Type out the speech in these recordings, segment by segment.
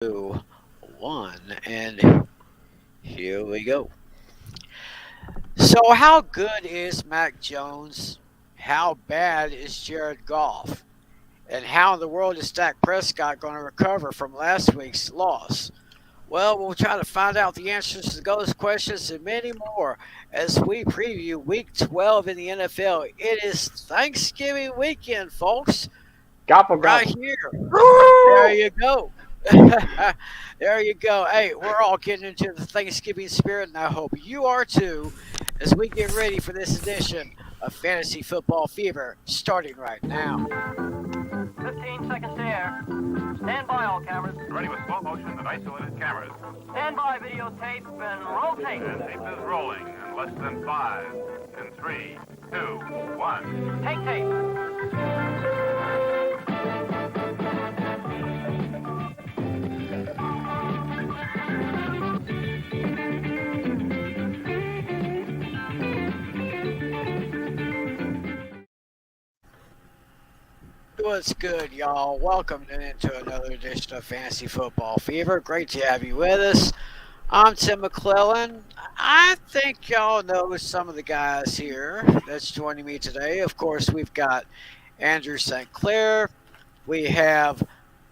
Two, one, and here we go. So, how good is Mac Jones? How bad is Jared Goff? And how in the world is Dak Prescott going to recover from last week's loss? Well, we'll try to find out the answers to those questions and many more as we preview Week 12 in the NFL. It is Thanksgiving weekend, folks. Gobble, Right gobble. here. There you go. There you go. Hey, we're all getting into the Thanksgiving spirit, and I hope you are too, as we get ready for this edition of Fantasy Football Fever, starting right now. 15 seconds to air. Stand by, all cameras. Ready with slow motion and isolated cameras. Stand by, videotape, and rotate. And tape is rolling in less than 5, in 3, 2, 1. Take tape. What's good, y'all? Welcome into another edition of Fantasy Football Fever. Great to have you with us. I'm Tim McClellan. I think y'all know some of the guys here that's joining me today. Of course, we've got Andrew St. Clair. We have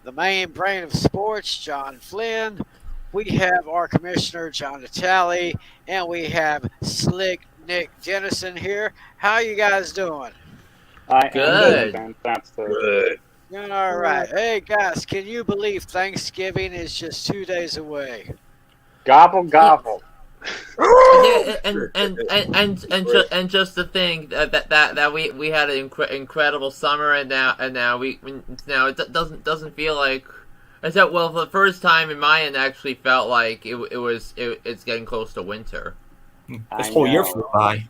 the main brain of sports, John Flynn. We have our commissioner, John Natale. And we have Slick Nick Dennison here. How you guys doing? Good. Good. All right. Hey, guys, can you believe Thanksgiving is just 2 days away? Gobble, gobble. Yeah, and just the thing that we had an incredible summer, and now it doesn't feel like for the first time in my end actually felt like it's getting close to winter. This whole year flew by.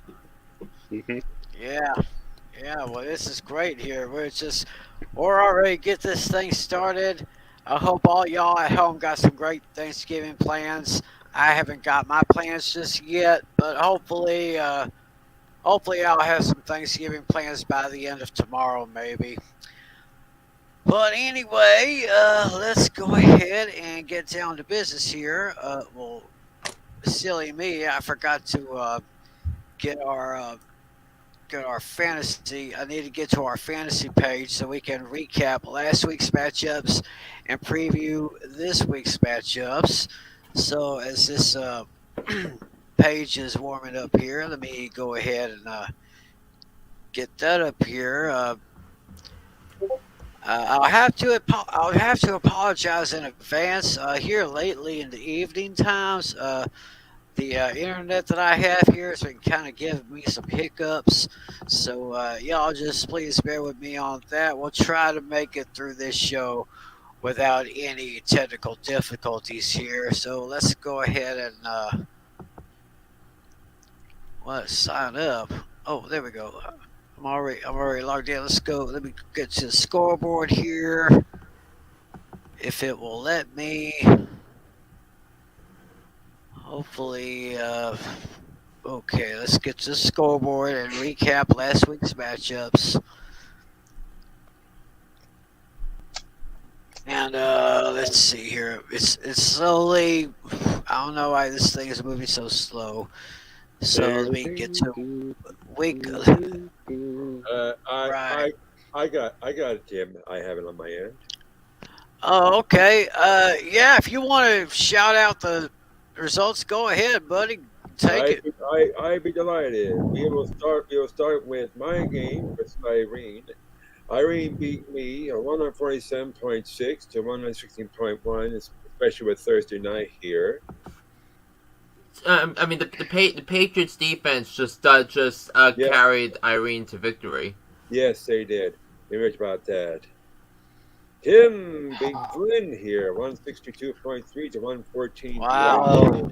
Yeah, well, this is great here. We're already get this thing started. I hope all y'all at home got some great Thanksgiving plans. I haven't got my plans just yet, but hopefully I'll have some Thanksgiving plans by the end of tomorrow, maybe. But anyway, let's go ahead and get down to business here. Well, silly me, I forgot to get our fantasy. I need to get to our fantasy page so we can recap last week's matchups and preview this week's matchups. So as this page is warming up here, let me go ahead and get that up here. I'll have to apologize in advance. Here lately in the evening times, the internet that I have here has been kind of giving me some hiccups. So y'all just please bear with me on that. We'll try to make it through this show without any technical difficulties here. So let's go ahead and let's sign up. Oh, there we go. I'm already logged in. Let's go. Let me get to the scoreboard here. If it will let me. Hopefully, okay, let's get to the scoreboard and recap last week's matchups. And let's see here. It's slowly. I don't know why this thing is moving so slow. So let me get to week. I got it, Jim. I have it on my end. Oh, okay. Yeah, if you want to shout out the results, go ahead, buddy. Take it. I'd be delighted. We will start with my game versus Irene. Irene beat me 147.6 to 116.1, especially with Thursday night here. I mean, the Patriots defense just carried Irene to victory. Yes, they did. You're right about that. Tim beat Flynn here, 162.3 to 114. Wow.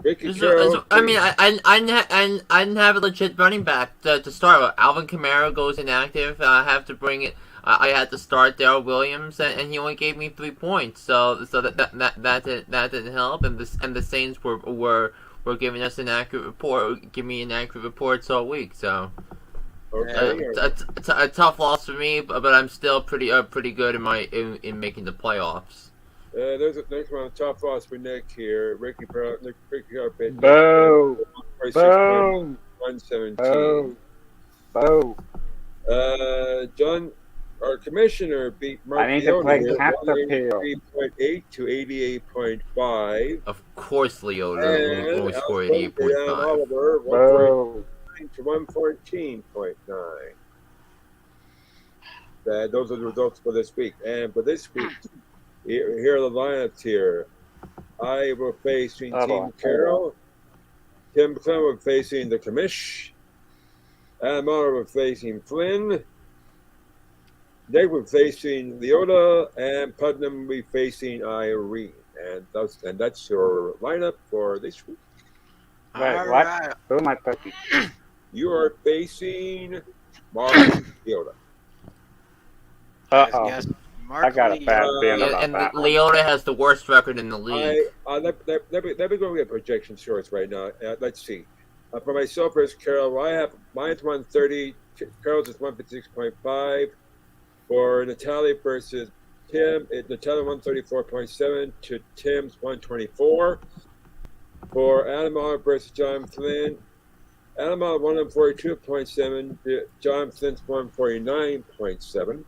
Ricky Carroll. I mean, I didn't have a legit running back to start with. Alvin Kamara goes inactive. I have to bring it. I had to start Darrell Williams, and he only gave me 3 points. So that didn't help. And the Saints were giving us an accurate report, giving me an accurate reports all week. So Okay. It's a tough loss for me, but I'm still pretty good in making the playoffs. There's one tough loss for Nick here. Ricky Carpet. Boo. 117. Boo. Boo. John, our commissioner, beat Mark I need to play Captain 183.8 to 88.5. Of course, Leota only scored 88.5. Oliver, Boo. 1.9 to 114.9. Those are the results for this week. And for this week, here are the lineups here. I will face Team Carroll. Tim Flynn will be facing the Commish. Adam Miller will be facing Flynn. Nick will be facing Leota. And Putnam will be facing Irene. And that's your lineup for this week. Wait, All what? right. Who am I picking? You are facing Mark Leota. Uh-oh. Yes, Mark I got a Lee. bad feeling about And that. Leota has the worst record in the league. Let me go get projection shorts right now. Let's see. For myself versus Carol, I have mine's 130. Carol's is 156.5. For Natalie versus Tim, Natalie 134.7 to Tim's 124. For Adam versus John Flynn, Adam 142.7 to John Flynn's 149.7.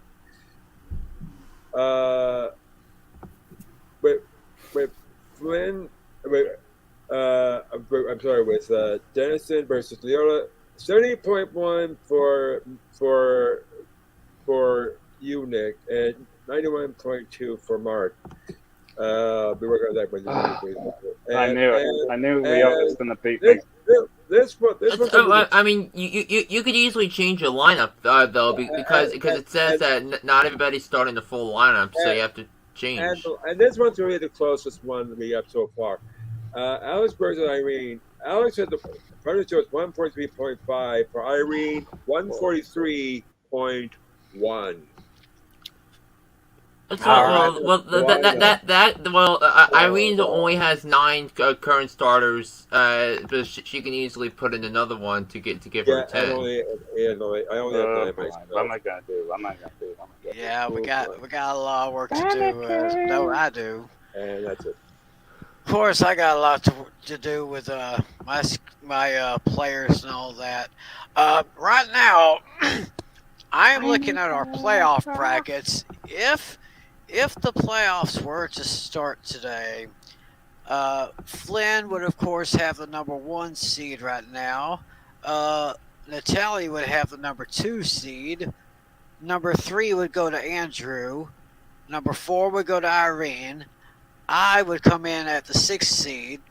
With Flynn, I'm sorry, with Dennison versus Leota, 70.1 for you, Nick, and 91.2 for Mark. Be working on that when I knew Leota was going to beat me. This one. I mean, you could easily change your lineup though, because it says that not everybody's starting the full lineup, so you have to change. And this one's really the closest one we have so far. Alex versus Irene. Alex had the Panthers was 143.5 for Irene 143.1. Irene only has 9 current starters, but she can easily put in another one to give her 10. I only have 9 myself. What am I gonna do? Yeah, we got a lot of work to do. No, I do. And that's it. Of course, I got a lot to do with my players and all that. Right now, I am looking at our playoff brackets. If the playoffs were to start today, Flynn would of course have the number 1 seed right now. Natalie would have the number 2 seed. Number 3 would go to Andrew. Number 4 would go to Irene. I would come in at the 6th seed.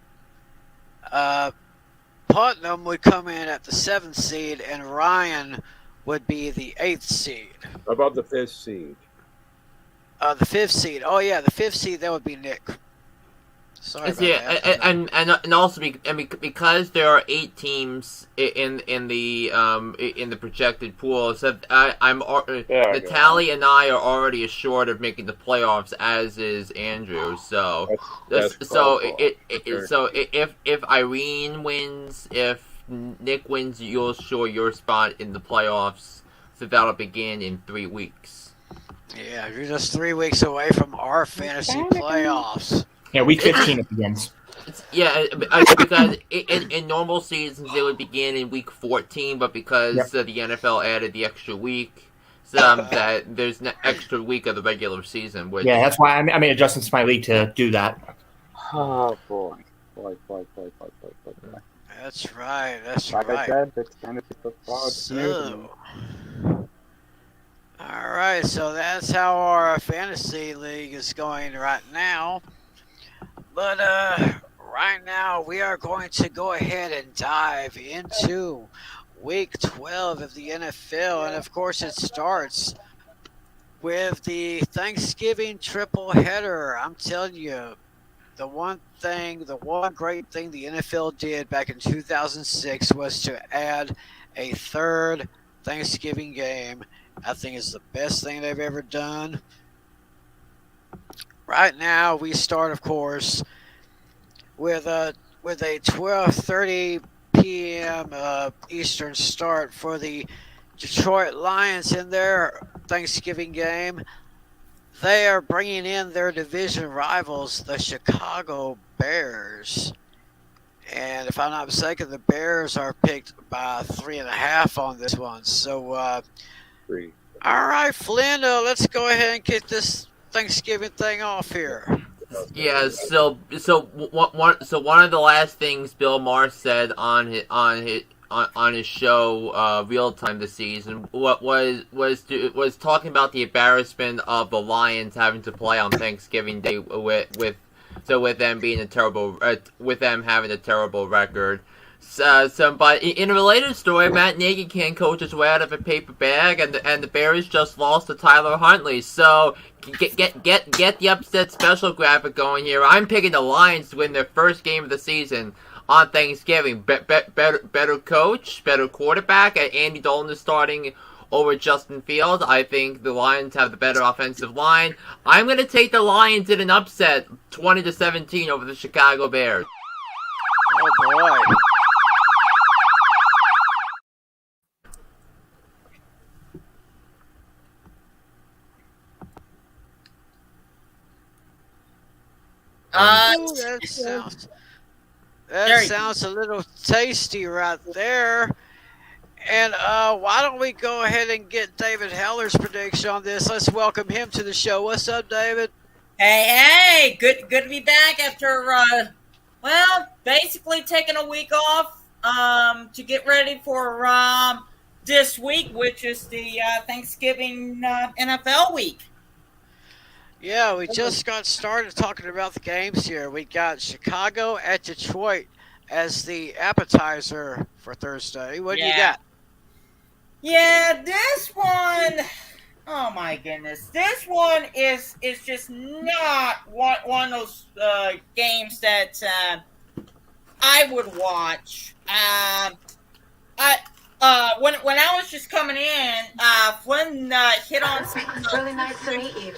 Putnam would come in at the 7th seed, and Ryan would be the 8th seed. How about the 5th seed? The 5th seed. Oh yeah, the 5th seed. That would be Nick. Sorry about that. And also because there are 8 teams in the projected pool, so Natalie and I are already assured of making the playoffs, as is Andrew. So if Irene wins, if Nick wins, you'll assure your spot in the playoffs. So that'll begin in 3 weeks. Yeah, you're just 3 weeks away from our fantasy playoffs. Yeah, week 15 it begins. Yeah, because in normal seasons it would begin in week 14, but because the NFL added the extra week, that there's an extra week of the regular season. Yeah, that's why I made adjustments to my league to do that. Oh boy. That's right. That's Like right. I said, it's fantasy football. So, all right. So that's how our fantasy league is going right now. But right now we are going to go ahead and dive into Week 12 of the NFL, and of course it starts with the Thanksgiving triple header. I'm telling you, the one great thing the NFL did back in 2006 was to add a third Thanksgiving game. I think it's the best thing they've ever done. Right now, we start, of course, with a 12:30 p.m. Eastern start for the Detroit Lions in their Thanksgiving game. They are bringing in their division rivals, the Chicago Bears. And if I'm not mistaken, the Bears are picked by 3.5 on this one. So, 3. all right, Flynn, let's go ahead and get this Thanksgiving thing off here. Yeah, so one of the last things Bill Maher said on his show Real Time this season was talking about the embarrassment of the Lions having to play on Thanksgiving Day with them being with them having a terrible record. But in a related story, Matt Nagy can't coach his way out of a paper bag, and the Bears just lost to Tyler Huntley. So get the upset special graphic going here. I'm picking the Lions to win their first game of the season on Thanksgiving. Better coach, better quarterback. Andy Dalton is starting over Justin Fields. I think the Lions have the better offensive line. I'm going to take the Lions in an upset, 20-17 over the Chicago Bears. Oh, boy. That sounds a little tasty right there. And why don't we go ahead and get David Heller's prediction on this? Let's welcome him to the show. What's up, David? Hey, good to be back after, basically taking a week off to get ready for this week, which is the Thanksgiving NFL week. Yeah, we just got started talking about the games here. We got Chicago at Detroit as the appetizer for Thursday. What do you got? Yeah, this one, oh my goodness. This one is just not one of those games that I would watch. When I was just coming in, Flynn hit on something. It's really nice to meet you.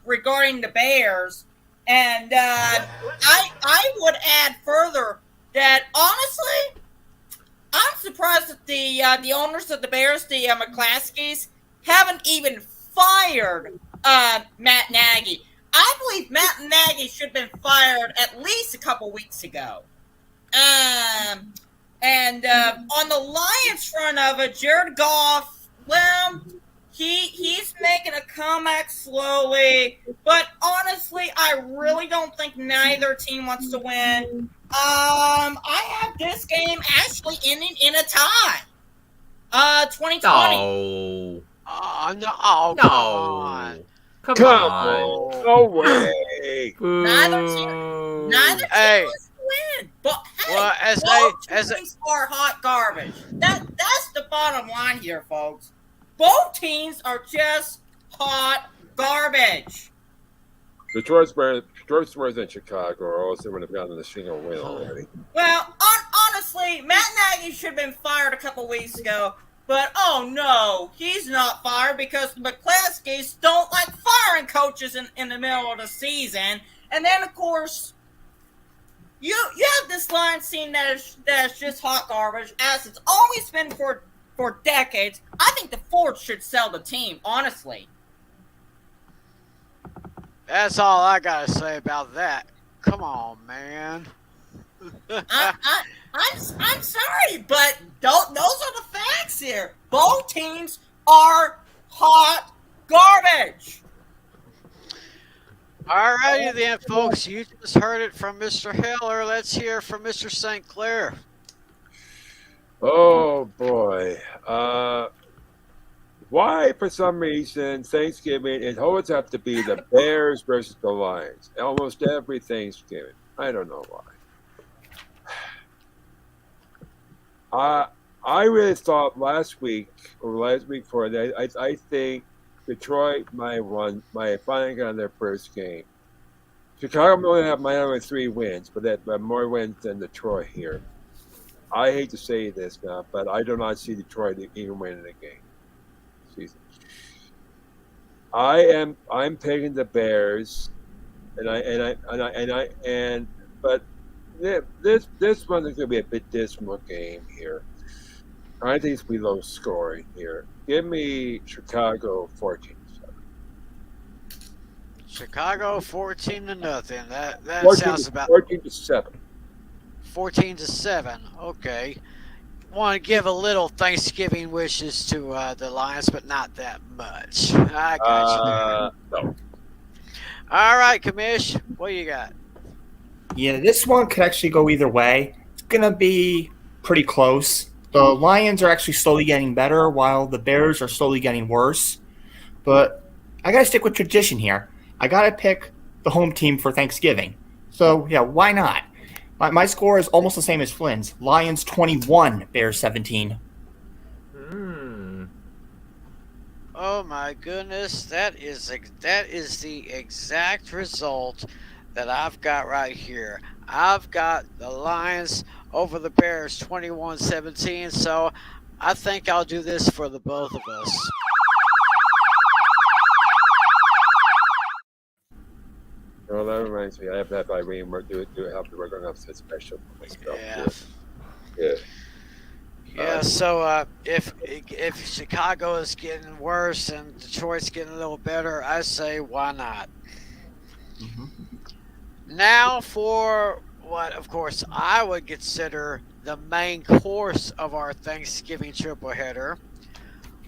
Regarding the Bears, and I would add further that honestly, I'm surprised that the owners of the Bears, the McClaskeys, haven't even fired Matt Nagy. I believe Matt Nagy should have been fired at least a couple weeks ago. And on the Lions front of it, Jared Goff, well, he's making a comeback slowly, but honestly, I really don't think neither team wants to win. I have this game actually ending in a tie. 2020. No. No. Come on. No way. Neither team wants to win. But hey, well, both teams are hot garbage. That's the bottom line here, folks. Both teams are just hot garbage. Detroit's Bears in Chicago are also would have gotten the single win already. Well, honestly, Matt Nagy should have been fired a couple weeks ago. But, oh no, he's not fired because the McClaskeys don't like firing coaches in the middle of the season. And then, of course, you have this Lions team that is just hot garbage, as it's always been for decades. I think the Fords should sell the team, honestly. That's all I gotta say about that. Come on, man. I'm sorry, but those are the facts here. Both teams are hot garbage. All righty then, folks. You just heard it from Mr. Heller. Let's hear from Mr. St. Clair. Oh, boy. Why, for some reason, Thanksgiving, it always have to be the Bears versus the Lions. Almost every Thanksgiving. I don't know why. I really thought last week before that, I think Detroit might finally got their first game. Chicago might only 3 wins, but more wins than Detroit here. I hate to say this now, but I do not see Detroit even winning the game. Season. I'm picking the Bears, but this one is going to be a bit dismal game here. I think it's below scoring here. Give me Chicago 14-7. Chicago 14-0. That 14 sounds about 14-7. 14-7. Okay. Want to give a little Thanksgiving wishes to the Lions, but not that much. I got you. No. All right, Kamish, what you got? Yeah, this one could actually go either way. It's going to be pretty close. The Lions are actually slowly getting better, while the Bears are slowly getting worse. But I got to stick with tradition here. I got to pick the home team for Thanksgiving. So, yeah, why not? My score is almost the same as Flynn's. Lions 21, Bears 17. Oh my goodness, that is the exact result that I've got right here. I've got the Lions over the Bears 21-17, so I think I'll do this for the both of us. Well, that reminds me. I have to have Irene do help the regular upset special. Yeah. So if Chicago is getting worse and Detroit's getting a little better, I say why not? Mm-hmm. Now for what, of course, I would consider the main course of our Thanksgiving triple header.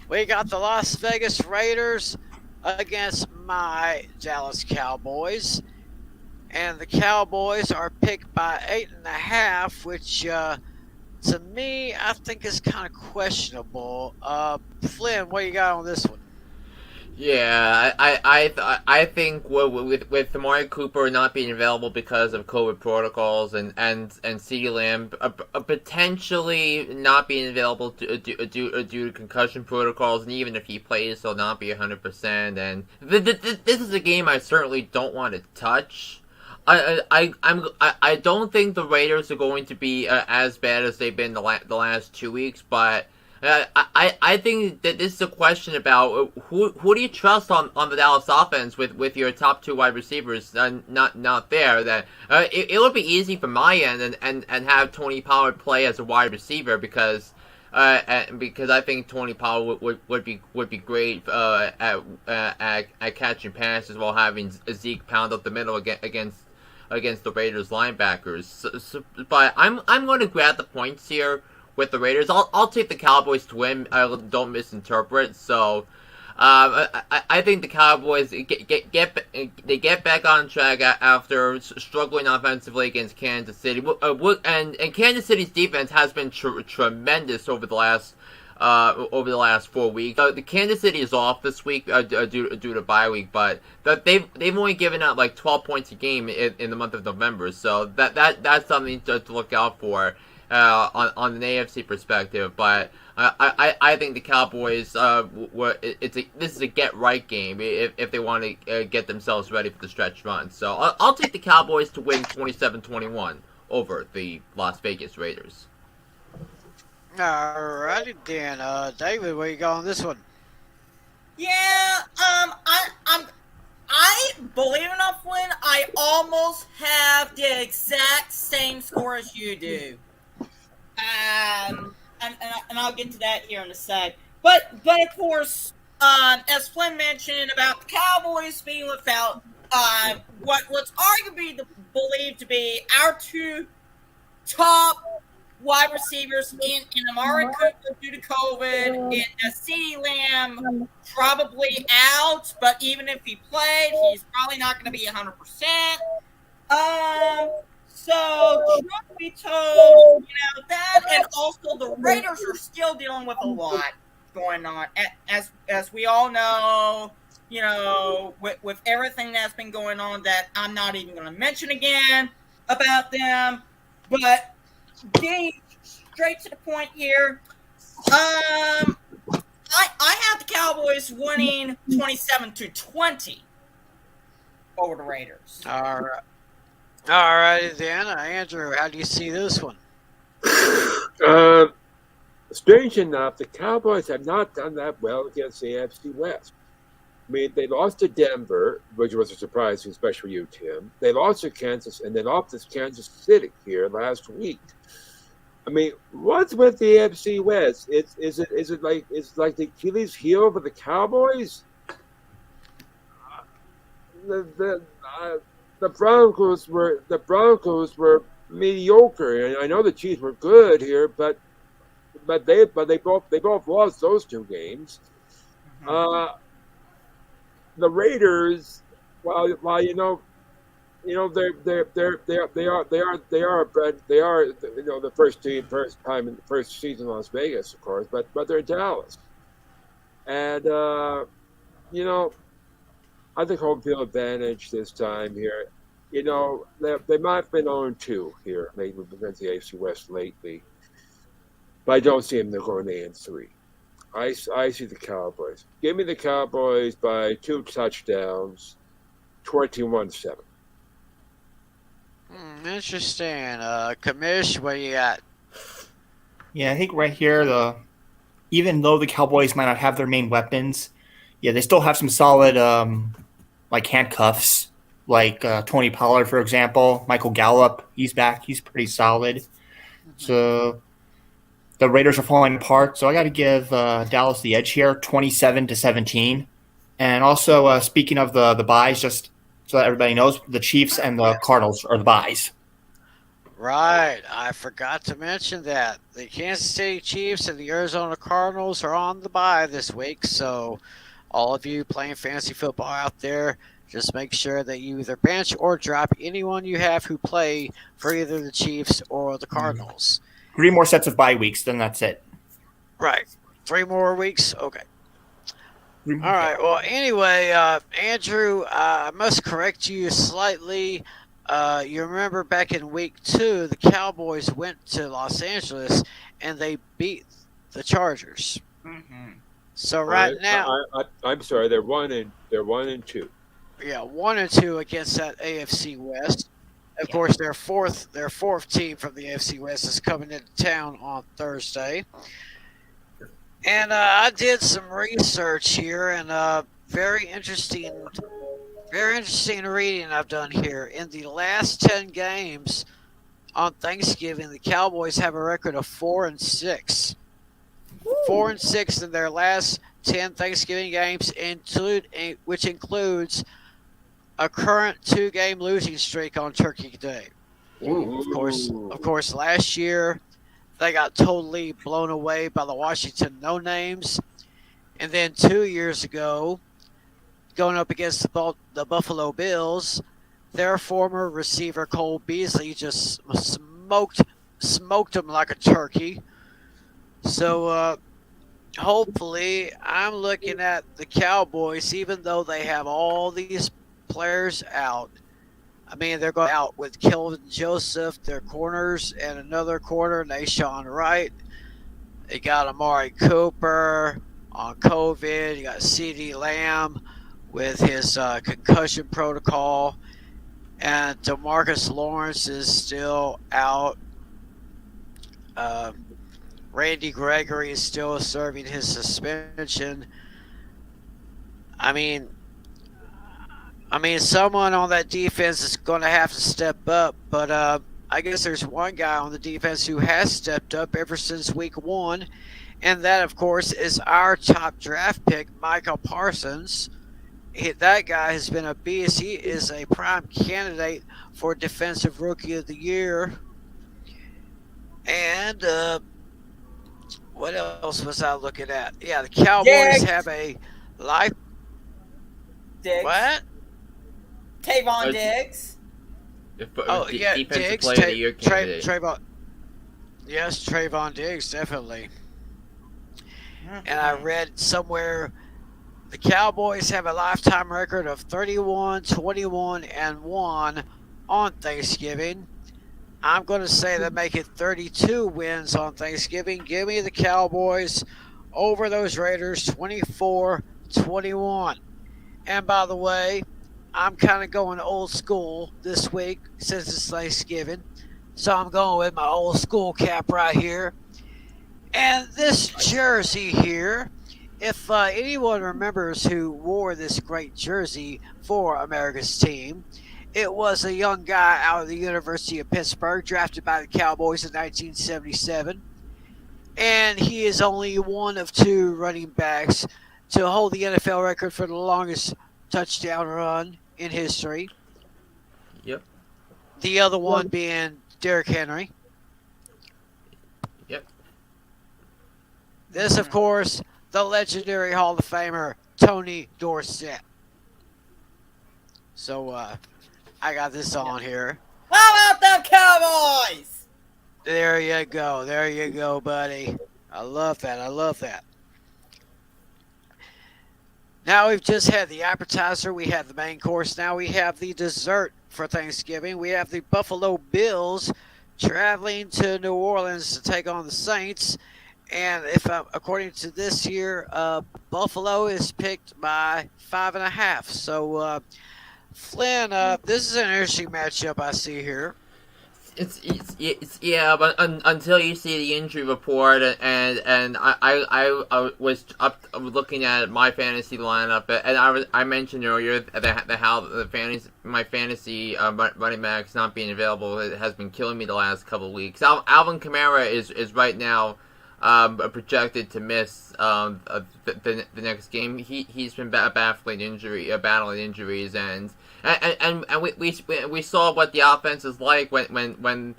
We got the Las Vegas Raiders against my Dallas Cowboys. And the Cowboys are picked by 8.5, which to me I think is kind of questionable. Flynn, what you got on this one? Yeah, I think with Amari Cooper not being available because of COVID protocols and CeeDee Lamb potentially not being available due to concussion protocols, and even if he plays, he'll not be 100%. And this is a game I certainly don't want to touch. I don't think the Raiders are going to be as bad as they've been the last 2 weeks, but I think that this is a question about who do you trust on the Dallas offense with your top two wide receivers not there. That it would be easy from my end and have Tony Pollard play as a wide receiver because I think Tony Pollard would be great at catching passes while having Zeke pound up the middle against the Raiders linebackers. But I'm going to grab the points here with the Raiders. I'll take the Cowboys to win. Don't misinterpret. So I think the Cowboys get back on track after struggling offensively against Kansas City. And Kansas City's defense has been tremendous over the last 4 weeks. The Kansas City is off this week due to bye week, but they've only given up like 12 points a game in the month of November. So that's something to look out for on an AFC perspective. But I think the Cowboys this is a get right game if they want to get themselves ready for the stretch run. So I'll take the Cowboys to win 27-21 over the Las Vegas Raiders. Alrighty then, David, where you got on this one? Yeah, I believe it or not, Flynn, I almost have the exact same score as you do. And I'll get to that here in a sec. But of course, as Flynn mentioned about the Cowboys being without what's arguably believed to be our two top wide receivers in Amari Cooper due to COVID, and CeeDee Lamb probably out, but even if he played, he's probably not going to be 100%. So, truth be told, that, and also the Raiders are still dealing with a lot going on. As we all know, with everything that's been going on that I'm not even going to mention again about them, but getting straight to the point here, I have the Cowboys winning 27-20 over the Raiders. All right, then, Andrew, how do you see this one? Strange enough, the Cowboys have not done that well against the AFC West. I mean, they lost to Denver, which was a surprise, especially you, Tim. They lost to Kansas, and they lost to Kansas City here last week. I mean, what's with the AFC West? Is it like the Achilles heel for the Cowboys? The Broncos were mediocre, and I know the Chiefs were good here, but they both lost those two games. The Raiders, while they are the first time in the first season in Las Vegas, of course, but they're in Dallas, and I think home field advantage this time here. They might have been 0-2 here, maybe against the AFC West lately, but I don't see them going 8-3. I see the Cowboys. Give me the Cowboys by 2 touchdowns, 21-7. Interesting. Commish, what you got? Yeah, I think right here, even though the Cowboys might not have their main weapons, they still have some solid handcuffs, like Tony Pollard, for example. Michael Gallup, he's back. He's pretty solid. So the Raiders are falling apart. So I got to give Dallas the edge here, 27-17. And also, speaking of the byes, just so that everybody knows, the Chiefs and the Cardinals are the byes. Right. I forgot to mention that. The Kansas City Chiefs and the Arizona Cardinals are on the bye this week. So all of you playing fantasy football out there, just make sure that you either bench or drop anyone you have who play for either the Chiefs or the Cardinals. 3 more sets of bye weeks, then that's it. Right. 3 more weeks? Okay. All right. Well, anyway, Andrew, I must correct you slightly. You remember back in week 2, the Cowboys went to Los Angeles and they beat the Chargers. Mm-hmm. So now, I'm sorry, they're 1-2. Yeah, 1-2 against that AFC West. Of course, their fourth team from the AFC West is coming into town on Thursday. And I did some research here, and very interesting reading I've done here. In the last 10 games on Thanksgiving, the Cowboys have a record of 4-6. 4-6 in their last 10 Thanksgiving games, which includes a current 2-game losing streak on Turkey Day. Of course, last year they got totally blown away by the Washington No-Names, and then 2 years ago, going up against the Buffalo Bills, their former receiver Cole Beasley just smoked them like a turkey. So hopefully, I'm looking at the Cowboys, even though they have all these players out. I mean, they're going out with Kelvin Joseph, their corners, and another corner, Nashawn Wright. They got Amari Cooper on COVID. You got CeeDee Lamb with his concussion protocol. And DeMarcus Lawrence is still out. Randy Gregory is still serving his suspension. I mean, someone on that defense is going to have to step up, but I guess there's one guy on the defense who has stepped up ever since week 1, and that, of course, is our top draft pick, Michael Parsons. That guy has been a beast. He is a prime candidate for Defensive Rookie of the Year. And what else was I looking at? Yeah, the Cowboys have a life. Diggs. What? Tavon Diggs. Defensive Diggs. Player of the Year candidate. Trayvon Diggs, definitely. And I read somewhere the Cowboys have a lifetime record of 31, 21, and 1 on Thanksgiving. I'm going to say they make it 32 wins on Thanksgiving. Give me the Cowboys over those Raiders, 24-21. And by the way, I'm kind of going old school this week since it's Thanksgiving. So I'm going with my old school cap right here. And this jersey here, if anyone remembers who wore this great jersey for America's team, It was a young guy out of the University of Pittsburgh, drafted by the Cowboys in 1977. And he is only one of two running backs to hold the NFL record for the longest touchdown run in history. Yep. The other one being Derrick Henry. Yep. This, of course, the legendary Hall of Famer, Tony Dorsett. So, I got this on here. How about them Cowboys? There you go. There you go, buddy. I love that. I love that. Now we've just had the appetizer. We have the main course. Now we have the dessert for Thanksgiving. We have the Buffalo Bills traveling to New Orleans to take on the Saints. And according to this year, Buffalo is picked by 5.5. So, Flynn, this is an interesting matchup I see here. It's yeah, but until you see the injury report, and I was looking at my fantasy lineup, and I mentioned earlier that how my fantasy running backs not being available has been killing me the last couple of weeks. Alvin Kamara is right now projected to miss the next game. He's been battling injuries and we saw what the offense is like when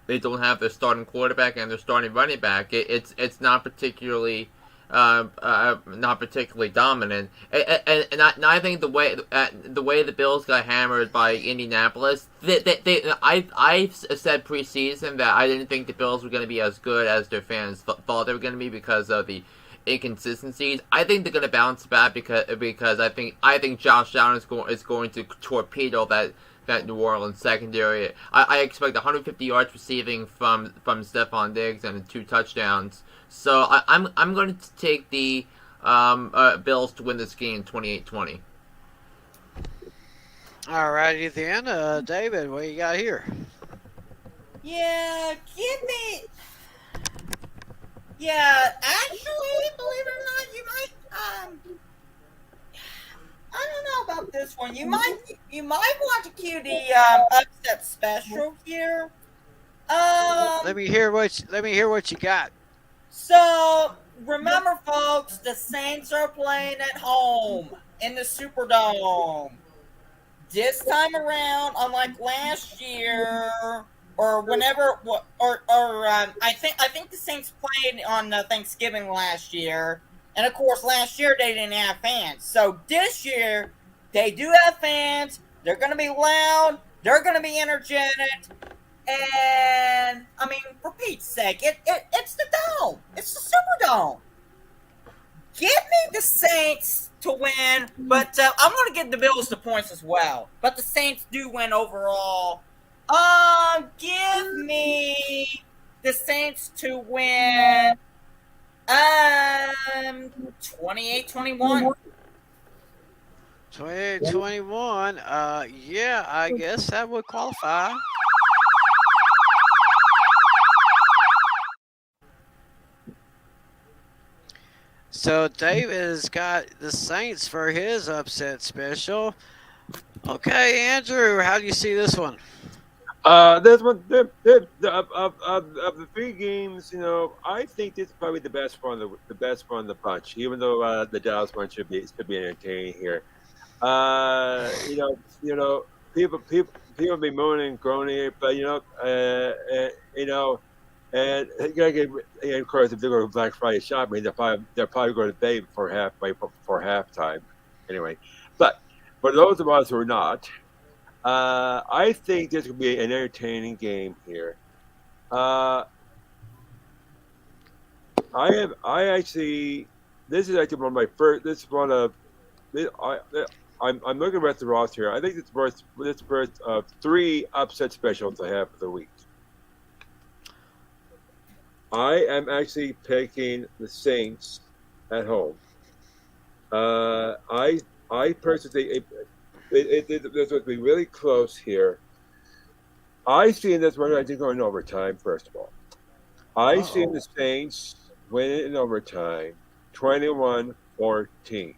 they don't have their starting quarterback and their starting running back. It's not particularly dominant. And I think the way the Bills got hammered by Indianapolis, I said preseason that I didn't think the Bills were going to be as good as their fans thought they were going to be because of the inconsistencies. I think they're going to bounce back because I think Josh Allen is going to torpedo that New Orleans secondary. I expect 150 yards receiving from Stephon Diggs and 2 touchdowns. So I'm going to take the Bills to win this game 28-20. All righty then, David, what you got here? Yeah, give me. Yeah, actually, believe it or not, you might. I don't know about this one. You might want to cue the upset special here. Let me hear what you got. So remember, folks, the Saints are playing at home in the Superdome. This time around, unlike last year or whenever, I think the Saints played on Thanksgiving last year, and of course last year they didn't have fans. So this year they do have fans. They're going to be loud. They're going to be energetic. And, I mean, for Pete's sake, it's the Dome. It's the Superdome. Give me the Saints to win, but I'm going to give the Bills the points as well. But the Saints do win overall. Give me the Saints to win 28-21. 28-21. Yeah, I guess that would qualify. So David has got the Saints for his upset special. Okay, Andrew, how do you see this one? This one, of the 3 games, I think this is probably the best one, the best one of the bunch. Even though the Dallas one should be entertaining here. People be moaning and groaning, but and of course, if they go to Black Friday shopping, they're probably going to pay for halftime. Anyway, but for those of us who are not, I think this could be an entertaining game here. This is actually one of my first. This is one of. I'm looking at the roster here. I think it's worth 3 upset specials I have for the week. I am actually picking the Saints at home. I personally think this would be really close here. I see this one, I think, going overtime, first of all. I see the Saints winning in overtime, 21-14.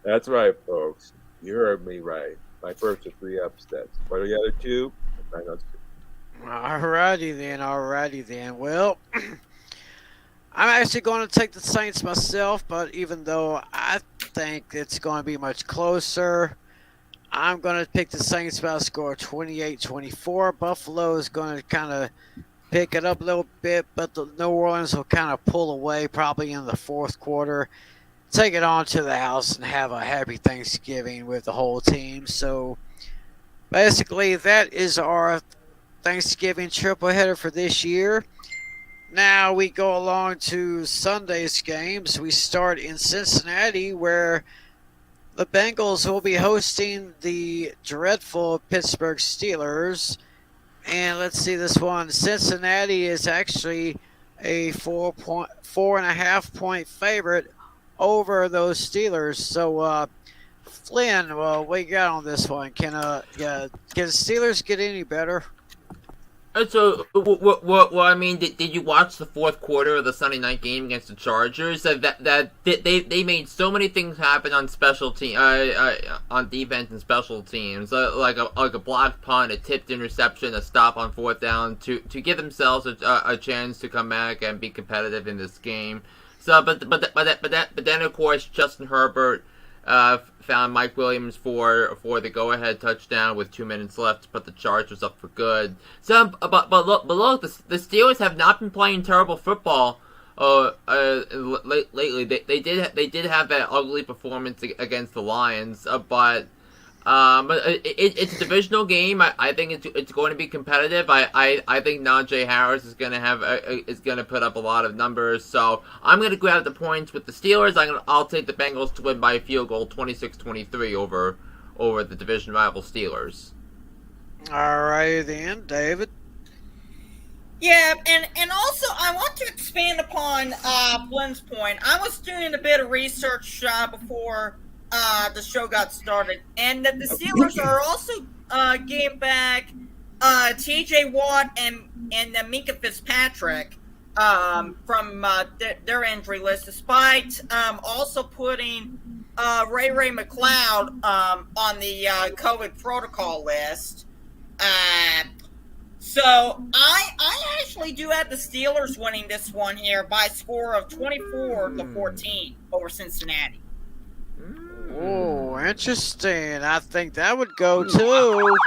That's right, folks. You heard me right. My first of 3 upsets. What are the other 2? I know. Alrighty then. Well, I'm actually going to take the Saints myself, but even though I think it's going to be much closer, I'm going to pick the Saints by a score of 28-24. Buffalo is going to kind of pick it up a little bit, but the New Orleans will kind of pull away probably in the fourth quarter, take it on to the house, and have a happy Thanksgiving with the whole team. So basically, that is our Thanksgiving triple header for this year. Now we go along to Sunday's games. We start in Cincinnati, where the Bengals will be hosting the dreadful Pittsburgh Steelers. And let's see this one. Cincinnati is actually a 4.5 point favorite over those Steelers. So, Flynn, well, what you got on this one? Can Steelers get any better? So, well, I mean, did you watch the fourth quarter of the Sunday night game against the Chargers? That they made so many things happen on special team, on defense and special teams, like a blocked punt, a tipped interception, a stop on fourth down to give themselves a chance to come back and be competitive in this game. So, but then of course Justin Herbert found Mike Williams for the go-ahead touchdown with 2 minutes left to put the Chargers up for good. So, but look, the Steelers have not been playing terrible football lately. They did have that ugly performance against the Lions, but it's a divisional game. I think it's going to be competitive. I think Najee Harris is going to put up a lot of numbers. So I'm going to grab the points with the Steelers. I'll take the Bengals to win by a field goal, 26-23 over the division rival Steelers. All right then, David. Yeah, and also I want to expand upon Flynn's point. I was doing a bit of research before the show got started, and that the Steelers are also getting back T.J. Watt and Minka Fitzpatrick from their injury list, despite also putting Ray McLeod on the COVID protocol list. So I actually do have the Steelers winning this one here by a score of 24-14 over Cincinnati. Oh, interesting. I think that would go too.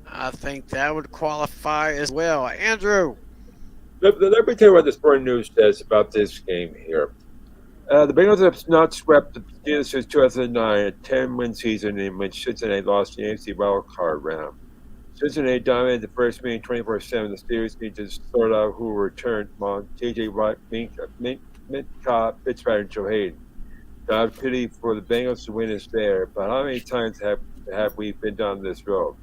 I think that would qualify as well. Andrew. Let me tell you what the Sporting News says about this game here. The Bengals have not swept the Steelers since 2009, a 10-win season in which Cincinnati lost the AFC wildcard round. Cincinnati dominated the first meeting 24-7. The Steelers need to sort out who returned among T.J. Watt, Minka, Fitzpatrick, and Joe Hayden. God pity for the Bengals to win is there, but how many times have we been down this road?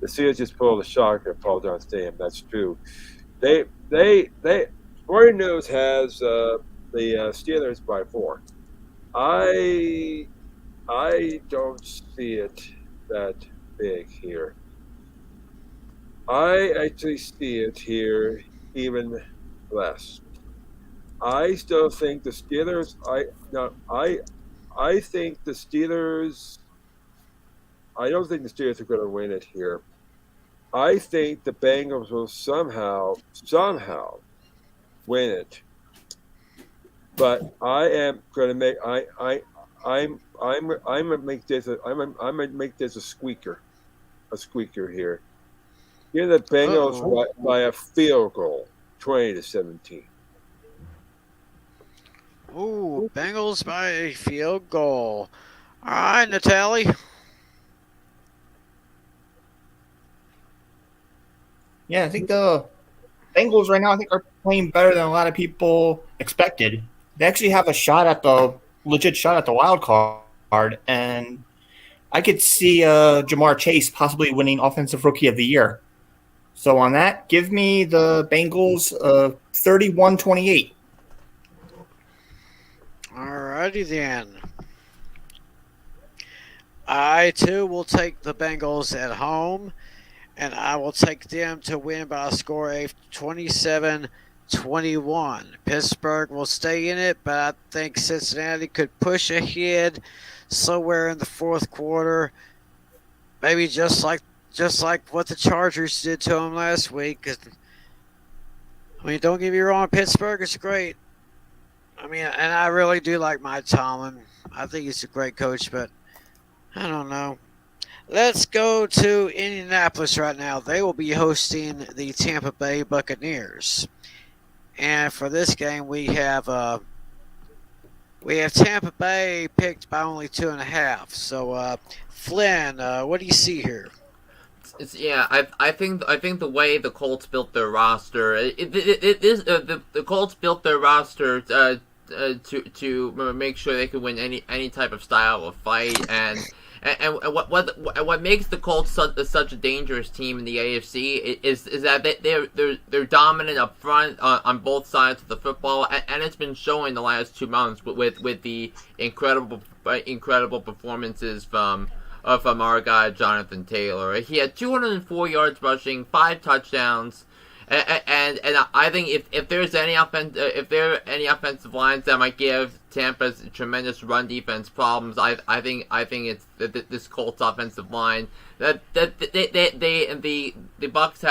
The Steelers just pulled a shocker at Paul John Stadium. That's true. Sporting News has the Steelers by 4. I don't see it that big here. I actually see it here even less. I still think the Steelers. I think the Steelers. I don't think the Steelers are going to win it here. I think the Bengals will somehow win it. But I am going to make. I'm going to make this. I'm going to make this a squeaker here. Give the Bengals by a field goal, 20-17. Ooh, Bengals by a field goal. All right, Natalie. Yeah, I think the Bengals right now are playing better than a lot of people expected. They actually have a legit shot at the wild card, and I could see Jamar Chase possibly winning Offensive Rookie of the Year. So on that, give me the Bengals 31-28. Alrighty then. I too will take the Bengals at home, and I will take them to win by a score of 27-24. 21. Pittsburgh will stay in it, but I think Cincinnati could push ahead somewhere in the fourth quarter. Maybe just like what the Chargers did to them last week. I mean, don't get me wrong, Pittsburgh is great. I mean, and I really do like Mike Tomlin. I think he's a great coach, but I don't know. Let's go to Indianapolis right now. They will be hosting the Tampa Bay Buccaneers. And for this game, we have Tampa Bay picked by only 2.5. So, Flynn, what do you see here? I think the way the Colts built their roster, the Colts built their roster to make sure they could win any type of style of fight, and what makes the Colts such a dangerous team in the AFC is that they're dominant up front on both sides of the football, and it's been showing the last 2 months with the incredible performances from our guy Jonathan Taylor. He had 204 yards rushing, 5 touchdowns, and I think if there are any offensive lines that might give Tampa's tremendous run defense problems, I think it's this Colts offensive line that the Bucs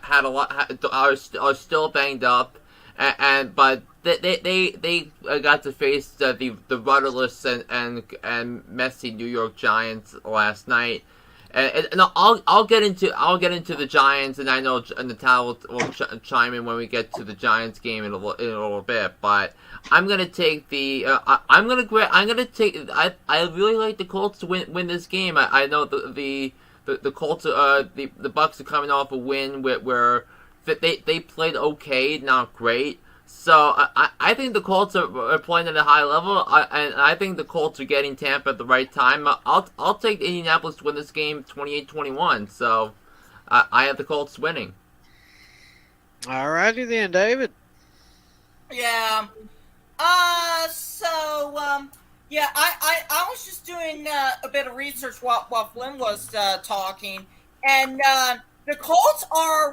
had a lot are still banged up, but they got to face the rudderless and messy New York Giants last night. And I'll get into the Giants, and I know Natal will chime in when we get to the Giants game in a little bit. But I'm gonna take the I really like the Colts to win this game. I know the Colts the Bucs are coming off a win where they played okay, not great. So I think the Colts are playing at a high level, and I think the Colts are getting Tampa at the right time. I'll take Indianapolis to win this game 28-21. So I have the Colts winning. All righty then, David. Yeah. I was just doing a bit of research while Flynn was talking, and the Colts are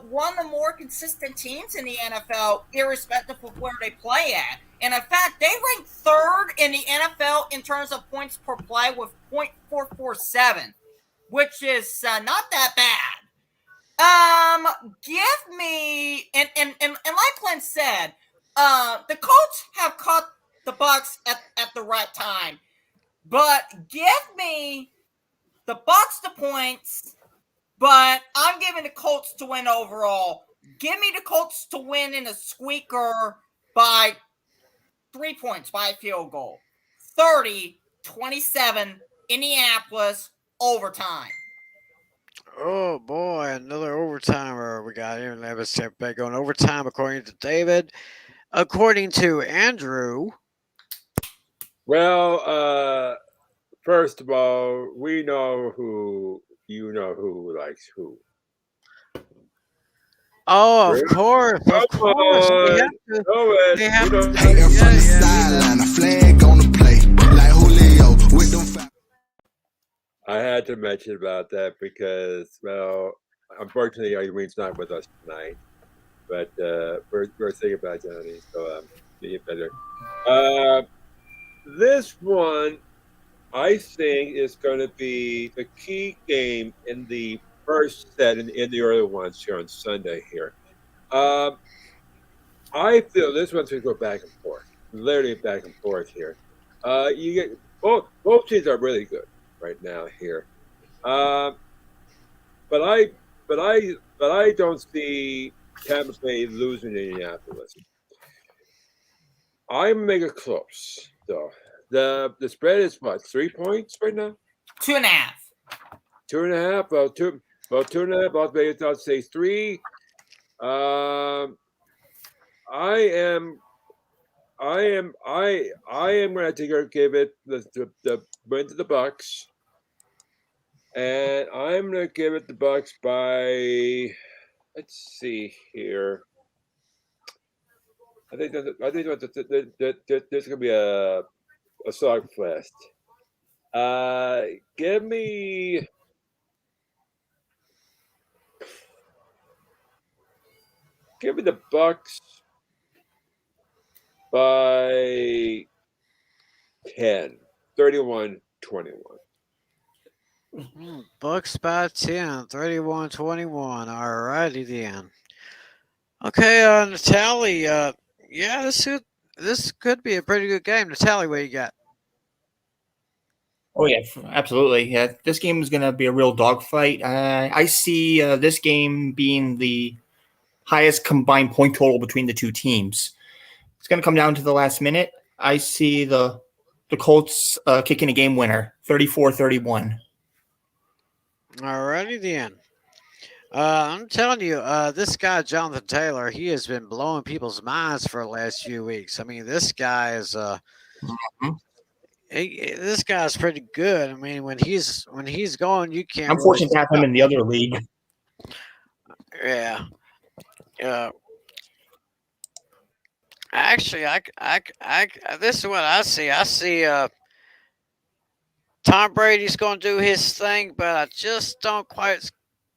one of the more consistent teams in the NFL, irrespective of where they play at. And in fact, they rank 3rd in the NFL in terms of points per play with .447, which is not that bad. Give me and like Glenn said, the Colts have caught the Bucs at the right time, but give me the Bucs the points. But I'm giving the Colts to win overall. Give me the Colts to win in a squeaker by 3 points, by a field goal. 30-27, Indianapolis, overtime. Oh, boy, another overtimer we got here. Let's step back on overtime, according to David. According to Andrew. Well, first of all, we know who... You know who likes who. Oh, of course. They have to. Hating from the sideline, a flag on the play, like Julio with them. I had to mention about that because, well, unfortunately, Irene's not with us tonight. But we're thinking about Johnny, so be better. This one, I think, is going to be the key game in the first set and in the early ones here on Sunday here. I feel this one's going to go back and forth, literally back and forth here. You get both teams are really good right now here, but I don't see Tampa Bay losing Indianapolis. I'm mega close though. The spread is what, 3 points right now? 2.5. 2.5. Well, 2.5. I'll say 3. I am going to give it the win to the Bucs, and I'm going to give it the Bucs by. Let's see here. I think there's going to be a slugfest. Give me. Give me the Bucks by 10, 31-21. Bucks by 10, 31-21. Alrighty then. Okay, Natalie. Yeah, this could be a pretty good game. Natalie, what you got? Oh yeah, absolutely. Yeah, this game is going to be a real dogfight. I see this game being the highest combined point total between the two teams. It's going to come down to the last minute. I see the Colts kicking a game winner, 34-31. Alrighty then. I'm telling you, this guy Jonathan Taylor, he has been blowing people's minds for the last few weeks. I mean, this guy is this guy's pretty good. I mean, when he's going, you can't. I'm fortunate to have him in the other league. Yeah. Actually, this is what I see. I see Tom Brady's going to do his thing, but I just don't quite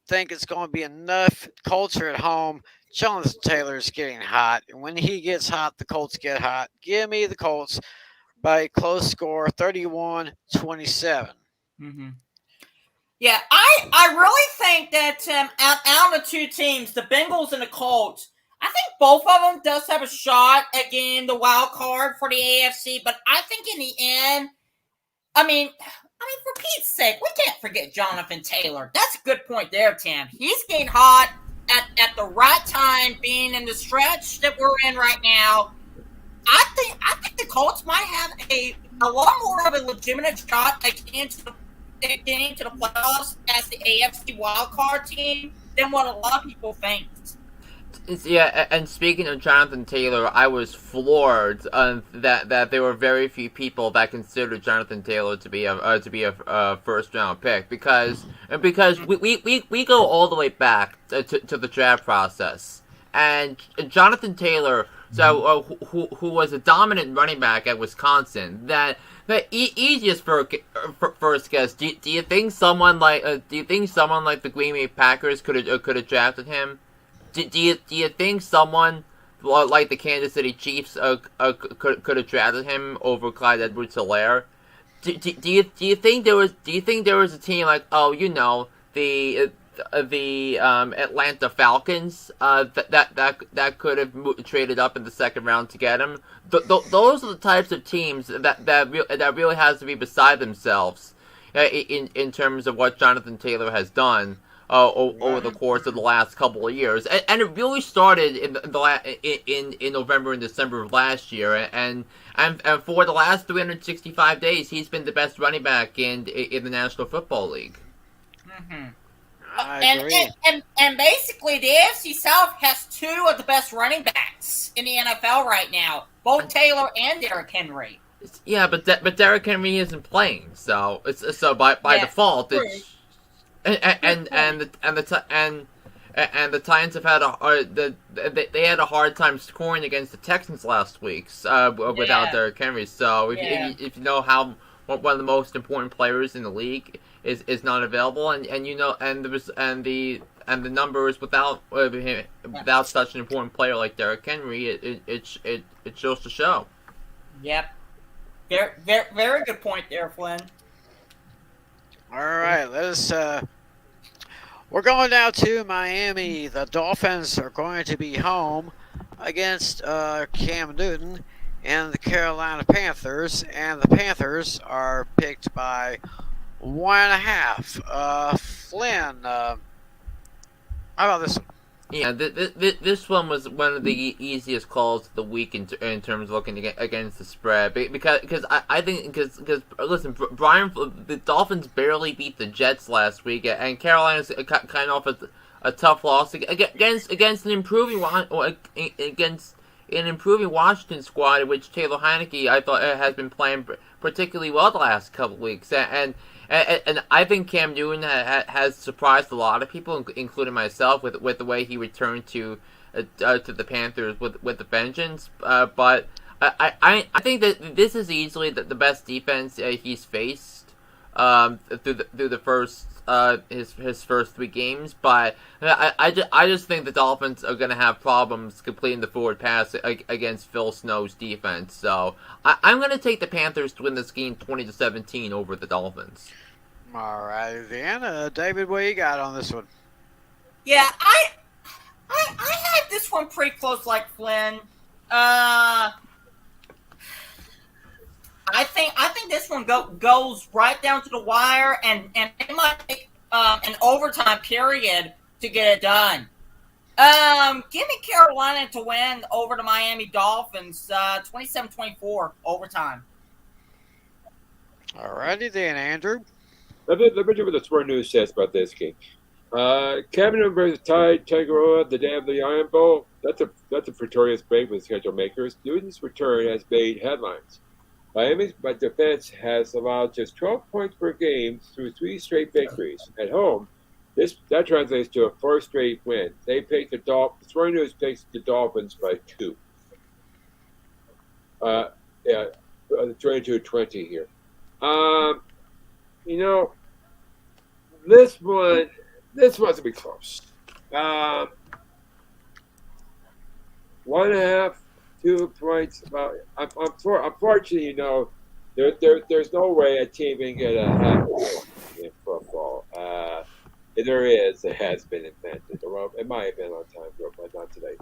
think it's going to be enough. Colts are at home. Jonathan Taylor is getting hot. And when he gets hot, the Colts get hot. Give me the Colts by a close score, 31-27. Mm-hmm. Yeah, I really think that out of the two teams, the Bengals and the Colts, I think both of them does have a shot at getting the wild card for the AFC. But I think in the end, I mean, for Pete's sake, we can't forget Jonathan Taylor. That's a good point there, Tim. He's getting hot at the right time, being in the stretch that we're in right now. I think the Colts might have a lot more of a legitimate shot at getting into the playoffs as the AFC wildcard team than what a lot of people think. Yeah, and speaking of Jonathan Taylor, I was floored that there were very few people that considered Jonathan Taylor to be a first round pick because we go all the way back to the draft process, and Jonathan Taylor, who was a dominant running back at Wisconsin, that the easiest first guess. Do you think someone like the Green Bay Packers could have drafted him? Do you think someone like the Kansas City Chiefs could have drafted him over Clyde Edwards-Helaire? Do you think there was a team like the Atlanta Falcons that could have traded up in the second round to get him? Those are the types of teams that really has to be beside themselves in terms of what Jonathan Taylor has done over the course of the last couple of years, and it really started in November and December of last year, and for the last 365 days, he's been the best running back in the National Football League. Mm-hmm. And basically, the AFC South has two of the best running backs in the NFL right now, both Taylor and Derrick Henry. Yeah, but Derrick Henry isn't playing, so by default it's. And the Titans have had they had a hard time scoring against the Texans last week without Derrick Henry. So if you know how one of the most important players in the league is not available, and the numbers without such an important player like Derrick Henry, it shows to show. Yep, very good point there, Flynn. All right, we're going down to Miami. The Dolphins are going to be home against Cam Newton and the Carolina Panthers, and the Panthers are picked by 1.5. Flynn, how about this one? Yeah, this one was one of the easiest calls of the week in terms of looking against the spread, because I think listen, the Dolphins barely beat the Jets last week, and Carolina's kind of off a tough loss against an improving Washington squad, which Taylor Heineke I thought has been playing particularly well the last couple of weeks, and I think Cam Newton has surprised a lot of people, including myself, with the way he returned to the Panthers with the vengeance. But I think that this is easily the best defense he's faced through the first his first 3 games, but I just think the Dolphins are going to have problems completing the forward pass against Phil Snow's defense. So I'm going to take the Panthers to win this game 20-17 over the Dolphins. All right, then, David, what you got on this one? Yeah, I had this one pretty close, like Flynn. I think this one goes right down to the wire, and it might take an overtime period to get it done. Give me Carolina to win over the Miami Dolphins, 27-24 overtime. All righty then, Andrew. Let me do what the Sport News says about this game. Cabinet versus Tigera, the day of the Iron Bowl. That's a Pretorius break with schedule makers. Newton's return has made headlines. Miami's defense has allowed just 12 points per game through 3 straight victories. At home, that translates to a 4th straight win. They picked the Dolphins. Sport News picks the Dolphins by 2. 22-20 here. This one's gonna be close. 1.5, 2 points. Unfortunately, there's no way a team can get a half in football. There has been invented. Well, it might have been a long time ago, but not today.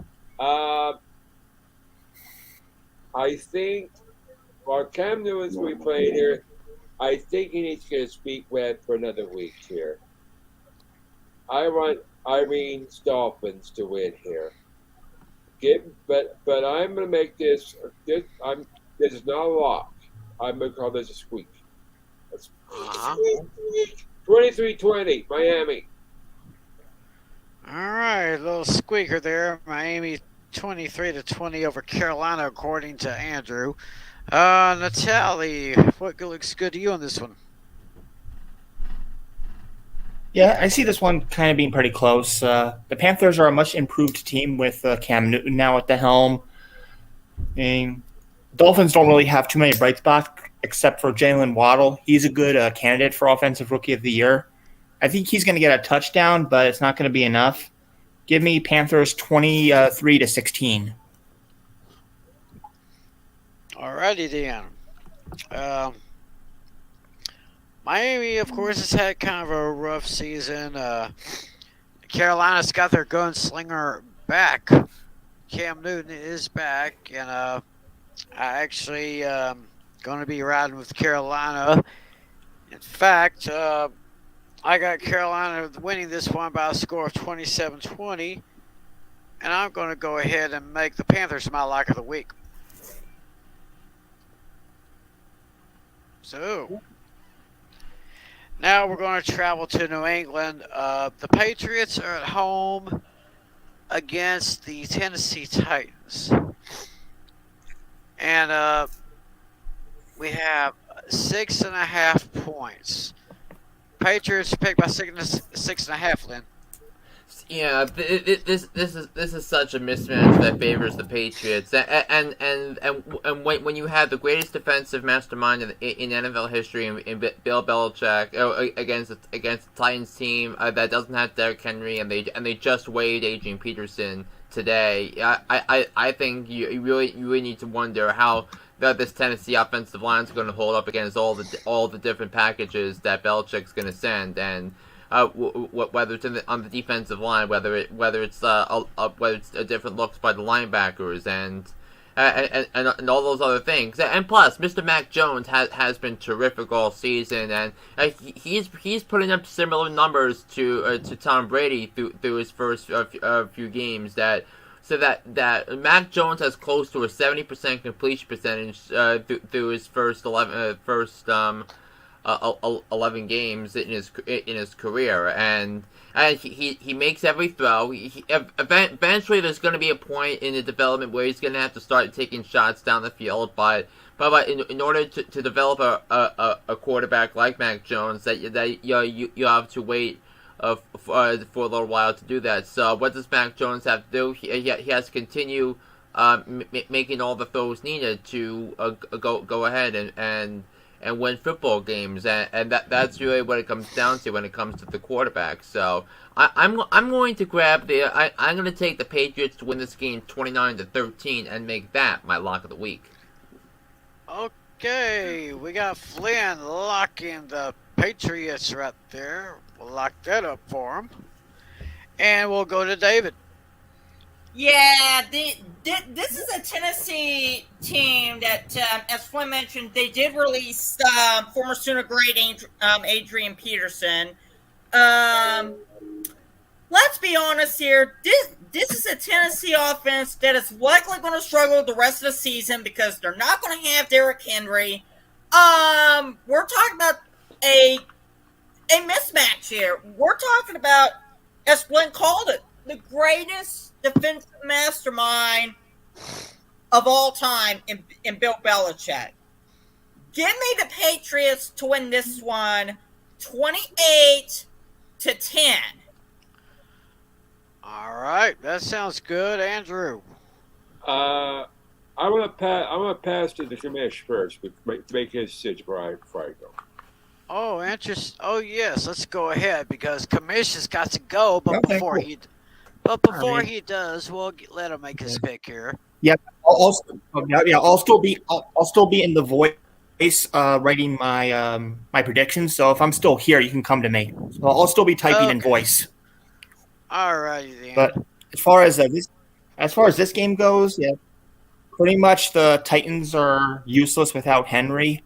I think while Cam Newton's we played here, I think he needs to get his feet wet for another week here. I want Irene's Dolphins to win here. But I'm going to make this. This is not a lock. I'm going to call this a squeak. 23-20, Miami. All right, little squeaker there. Miami 23-20 over Carolina, according to Andrew. Natalie, what looks good to you on this one? Yeah, I see this one kind of being pretty close. The Panthers are a much improved team with Cam Newton now at the helm. And Dolphins don't really have too many bright spots except for Jalen Waddle. He's a good candidate for Offensive Rookie of the Year. I think he's going to get a touchdown, but it's not going to be enough. Give me Panthers 23-16. All righty then. Miami, of course, has had kind of a rough season. Carolina's got their gunslinger back. Cam Newton is back, and I actually going to be riding with Carolina. In fact, I got Carolina winning this one by a score of 27-20, and I'm going to go ahead and make the Panthers my lock of the week. So, now we're going to travel to New England. The Patriots are at home against the Tennessee Titans. And we have 6.5 points. Patriots picked by 6.5, Lynn. Yeah, this is such a mismatch that favors the Patriots, and when you have the greatest defensive mastermind in NFL history in Bill Belichick against the Titans team that doesn't have Derrick Henry, and they just waived Adrian Peterson today, I think you really need to wonder how this Tennessee offensive line is going to hold up against all the different packages that Belichick's going to send, and whether it's on the defensive line, whether it's different looks by the linebackers and all those other things, and plus Mr. Mac Jones has been terrific all season, and he's putting up similar numbers to Tom Brady through his first few games that Mac Jones has close to a 70% completion percentage through his first 11 games in his career, and he makes every throw. Eventually, there's going to be a point in the development where he's going to have to start taking shots down the field. But in order to develop a quarterback like Mac Jones, that you have to wait for a little while to do that. So what does Mac Jones have to do? He has to continue making all the throws needed to go ahead and win football games, and that's really what it comes down to when it comes to the quarterback. So I'm going to grab I'm going to take the Patriots to win this game 29-13 and make that my lock of the week. Okay, we got Flynn locking the Patriots right there. We'll lock that up for him. And we'll go to David. Yeah, this is a Tennessee team that, as Flynn mentioned, they did release former Sooner great Adrian Peterson. Let's be honest here. This is a Tennessee offense that is likely going to struggle the rest of the season because they're not going to have Derrick Henry. We're talking about a mismatch here. We're talking about, as Flynn called it, the greatest defensive mastermind of all time in Bill Belichick. Give me the Patriots to win this one 28-10. All right, that sounds good, Andrew. I'm gonna pass to the commish first to make his decision before I go. Oh, interest. Oh, yes. Let's go ahead because Commish has got to go. But Okay, before cool. he does, we'll let him make his pick here. Yeah, I'll still be in the voice writing my predictions. So if I'm still here, you can come to me. So I'll still be typing in voice. All righty then. But as far as this game goes, yeah, pretty much the Titans are useless without Henry,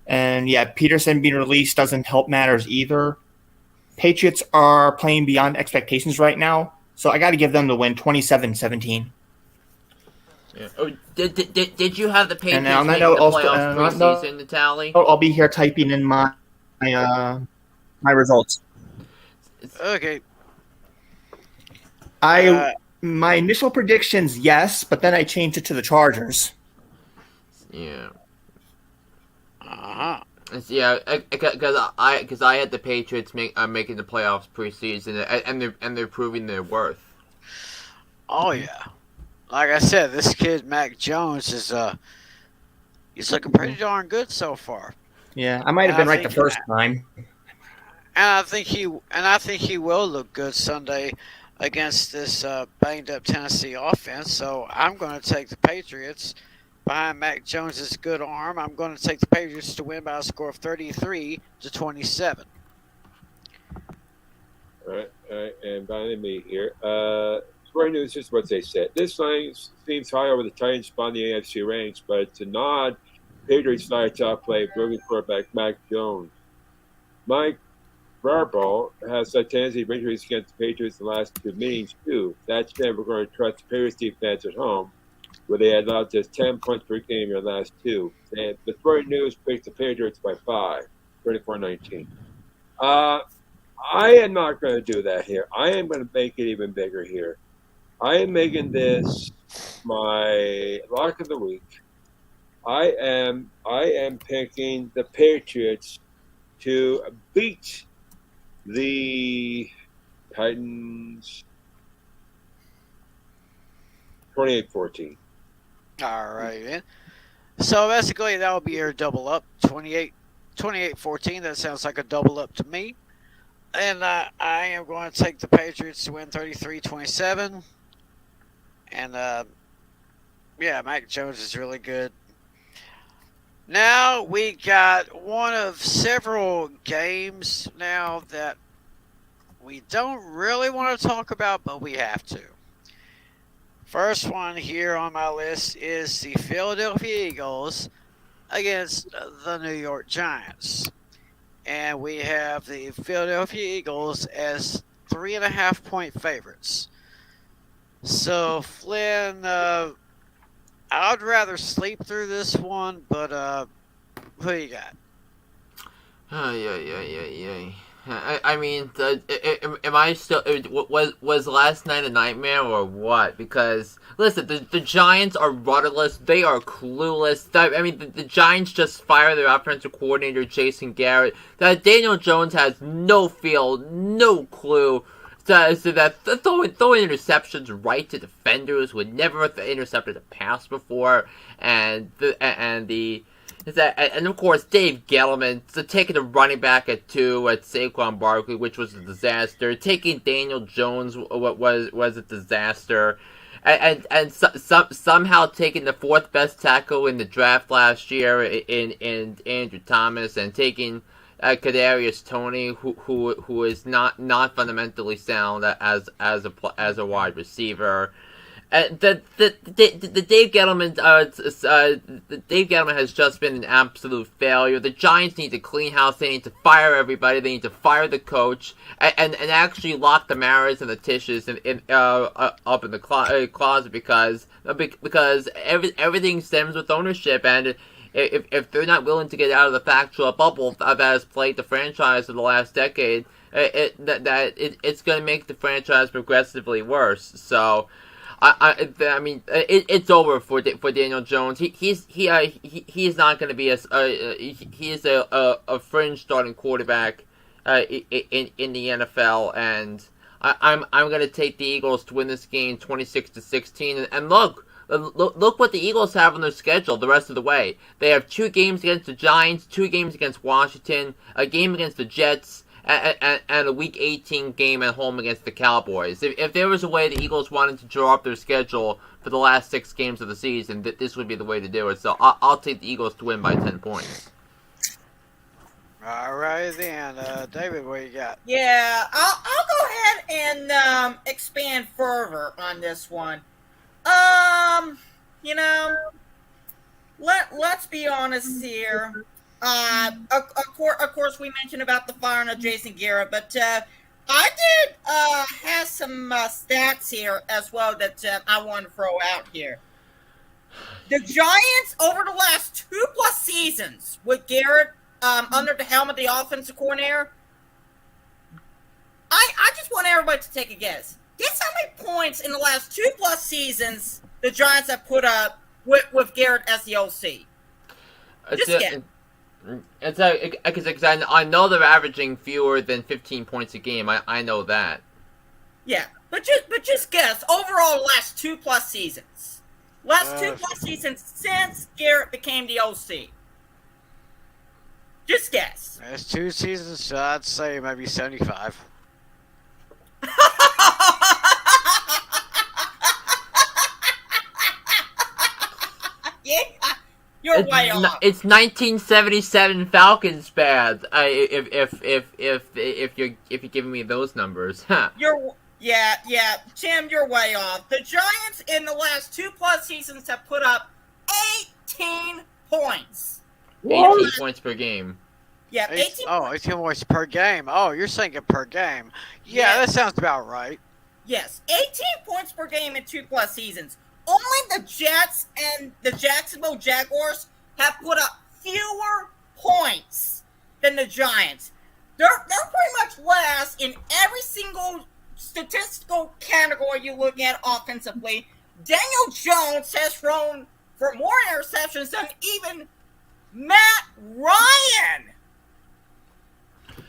and yeah, Peterson being released doesn't help matters either. Patriots are playing beyond expectations right now, so I got to give them the win, 27-17. Yeah. Oh, did you have the Patriots And make the playoffs preseason, Natalie? I'll be here typing in my results. Okay. My initial predictions, yes, but then I changed it to the Chargers. Yeah. Uh-huh. Yeah, because I had the Patriots making the playoffs preseason, and they're proving their worth. Oh yeah, like I said, this kid Mac Jones is he's looking pretty darn good so far. Yeah, I might have been right the first time. And I think he will look good Sunday against this banged up Tennessee offense. So I'm going to take the Patriots behind Mac Jones's good arm. I'm going to take the Patriots to win by a score of 33-27. All right, and behind me here. Square news is what they said. This line seems high over the Titans spot in the AFC ranks, but it's a nod. Patriots side top play, rookie quarterback Mac Jones. Mike Vrabel has said Tennessee victories against the Patriots in the last two meetings, too. That said, we're going to trust the Patriots defense at home, where they had allowed just 10 points per game in the last two. And the Square News picked the Patriots by 5, 34-19. I am not going to do that here. I am going to make it even bigger here. I am making this my lock of the week. I am picking the Patriots to beat the Titans 28-14. All right, then. So basically, that will be your double up, 28-14. That sounds like a double up to me. And I am going to take the Patriots to win 33-27. And, yeah, Mac Jones is really good. Now we got one of several games now that we don't really want to talk about, but we have to. First one here on my list is the Philadelphia Eagles against the New York Giants. And we have the Philadelphia Eagles as 3.5-point favorites. So, Flynn, I'd rather sleep through this one, but who you got? I mean, am I still? Was last night a nightmare or what? Because listen, the Giants are rudderless. They are clueless. I mean, the Giants just fired their offensive coordinator, Jason Garrett. That Daniel Jones has no feel, no clue. So that throwing interceptions right to defenders would never have intercepted a pass before, and the And of course, Dave Gettleman, so taking a running back at 2 at Saquon Barkley, which was a disaster. Taking Daniel Jones was a disaster. And somehow taking the 4th best tackle in the draft last year in Andrew Thomas, and taking Kadarius Toney, who is not fundamentally sound as a wide receiver. The Dave Gettleman Dave Gettleman has just been an absolute failure. The Giants need to clean house. They need to fire everybody. They need to fire the coach and actually lock the Maras and the Tishes up in the closet because everything stems with ownership, and if they're not willing to get out of the factual bubble that has plagued the franchise for the last decade, it's going to make the franchise progressively worse. So. I mean, it's over for Daniel Jones. He's not going to be he is a fringe starting quarterback in the NFL, and I'm going to take the Eagles to win this game 26-16. And look what the Eagles have on their schedule the rest of the way. They have 2 games against the Giants, 2 games against Washington, a game against the Jets, and a Week 18 game at home against the Cowboys. If there was a way the Eagles wanted to draw up their schedule for the last 6 games of the season, this would be the way to do it. So I'll take the Eagles to win by 10 points. All right, then. David, what you got? Yeah, I'll go ahead and expand further on this one. Let's be honest here. Of course, we mentioned about the firing of Jason Garrett, but I did have some stats here as well that I want to throw out here. The Giants, over the last 2+ seasons, with Garrett under the helm of the offensive coordinator, I just want everybody to take a guess. Guess how many points in the last 2+ seasons the Giants have put up with Garrett as the OC? Just guess. Because I know they're averaging fewer than 15 points a game. I know that. Yeah, but just guess. Overall, last 2+ seasons. Last 2+ seasons since Garrett became the OC. Just guess. That's 2 seasons, so I'd say maybe 75. Yeah. You're way off. It's 1977 Falcons bad. If you're giving me those numbers, huh? Yeah, Tim, you're way off. The Giants in the last 2+ seasons have put up 18 points. 18 points per game. Yeah, 18. 18 points per game. Oh, you're thinking per game. Yeah, that sounds about right. Yes, 18 points per game in 2+ seasons. Only the Jets and the Jacksonville Jaguars have put up fewer points than the Giants. They're pretty much last in every single statistical category you look at offensively. Daniel Jones has thrown for more interceptions than even Matt Ryan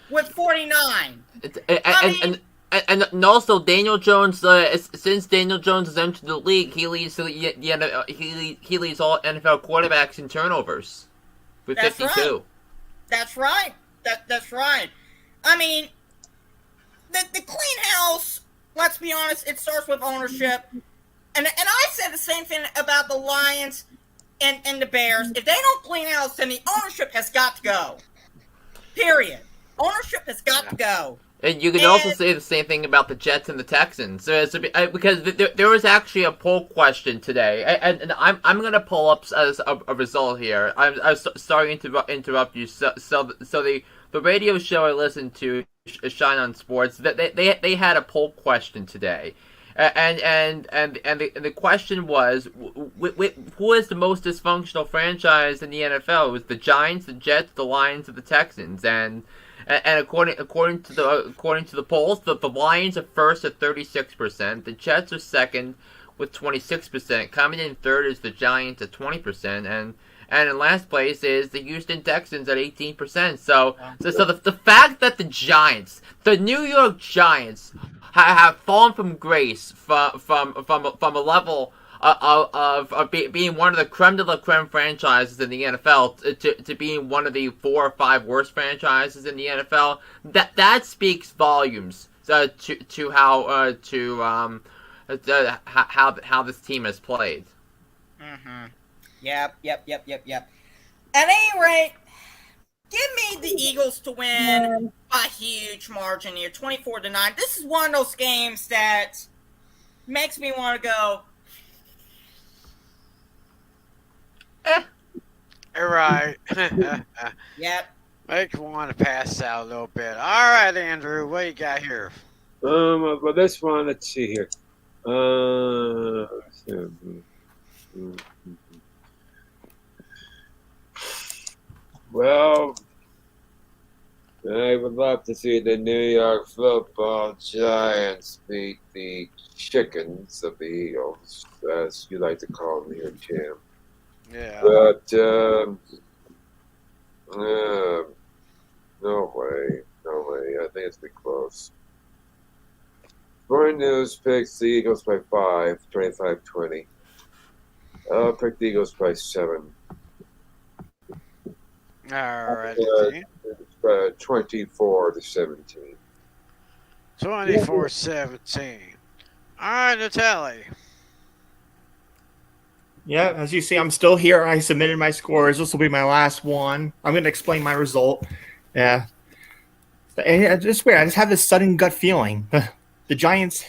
with 49. And also Daniel Jones. Since Daniel Jones has entered the league, he leads he leads all NFL quarterbacks in turnovers with 52. That's right. That's right. I mean, the clean house. Let's be honest. It starts with ownership, and I said the same thing about the Lions and the Bears. If they don't clean house, then the ownership has got to go. Period. Ownership has got to go. And you can also say the same thing about the Jets and the Texans, because there was actually a poll question today, and I'm gonna pull up a result here. I'm sorry to interrupt you. So the radio show I listened to, Shine on Sports, they had a poll question today, and the question was, who is the most dysfunctional franchise in the NFL? It was the Giants, the Jets, the Lions, or the Texans, and according to the polls, the Lions are first at 36%, the Jets are second with 26%. Coming in third is the Giants at 20%, and in last place is the Houston Texans at 18%. So the fact that the Giants, the New York Giants, have fallen from grace from a level being one of the creme de la creme franchises in the NFL to being one of the 4 or 5 worst franchises in the NFL, that speaks volumes to how this team has played. Mm-hmm. Yep. At any rate, give me the Eagles to win by a huge margin here, 24-9. This is one of those games that makes me want to go. Right. Yep. Make you want to pass out a little bit. All right, Andrew, what you got here? Well, this one, let's see here. Well, I would love to see the New York Football Giants beat the Chickens of the Eagles, as you like to call them here, Tim. Yeah. But no way. I think it's been close. Sporting News picks the Eagles by 5, 25-20. I'll pick the Eagles by 7. All right. 24-17. 24-17. All right, Natalie. Yeah, as you see, I'm still here. I submitted my scores. This will be my last one. I'm going to explain my result. Yeah. And it's just weird. I just have this sudden gut feeling. The Giants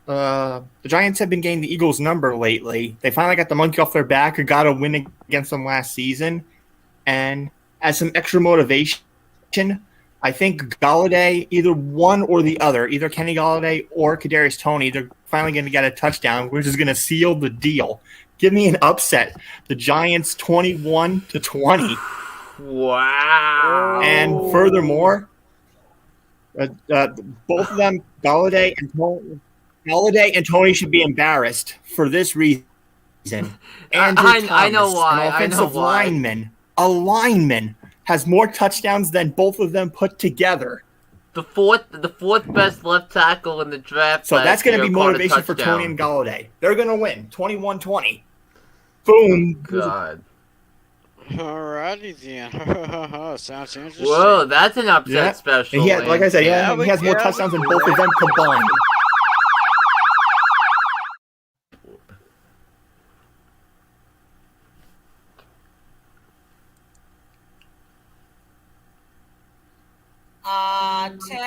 have been getting the Eagles' number lately. They finally got the monkey off their back or got a win against them last season. And as some extra motivation, I think Galladay, either one or the other, either Kenny Galladay or Kadarius Toney, they're finally going to get a touchdown, which is going to seal the deal. Give me an upset. The Giants 21-20. Wow. And furthermore, both of them, Galladay and Toney, should be embarrassed for this reason. I know why. An offensive a lineman, has more touchdowns than both of them put together. The fourth best left tackle in the draft. So that's going to be motivation for Toney and Galladay. They're going to win 21-20. Boom. Oh, God. Alrighty then. Sounds interesting. Whoa, that's an upset special. And he has, like I said, he has more touchdowns than both of them combined.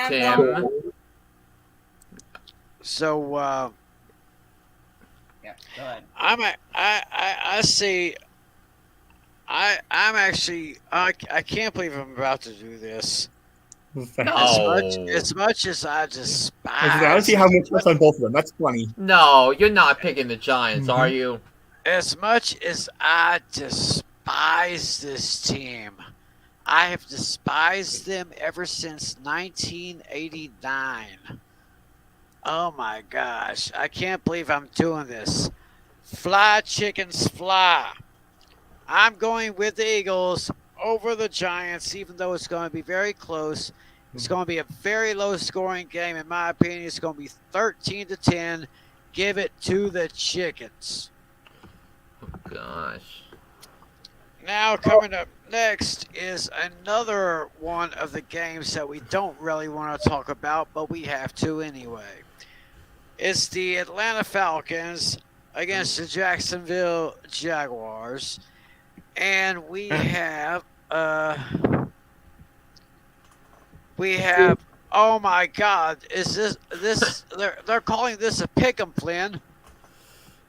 Tim. So, Yeah, go ahead. I see. I'm actually. I can't believe I'm about to do this. As much as I despise. I don't see how much touchdowns on both of them. That's funny. No, you're not picking the Giants, are you? As much as I despise this team, I have despised them ever since 1989. Oh my gosh. I can't believe I'm doing this. Fly, chickens, fly. I'm going with the Eagles over the Giants, even though it's going to be very close. It's going to be a very low-scoring game. In my opinion, it's going to be 13-10. Give it to the Chickens. Oh, gosh. Now, coming up next is another one of the games that we don't really want to talk about, but we have to anyway. It's the Atlanta Falcons against the Jacksonville Jaguars. And we have, oh my God, is this, they're calling this a pick'em, Flynn.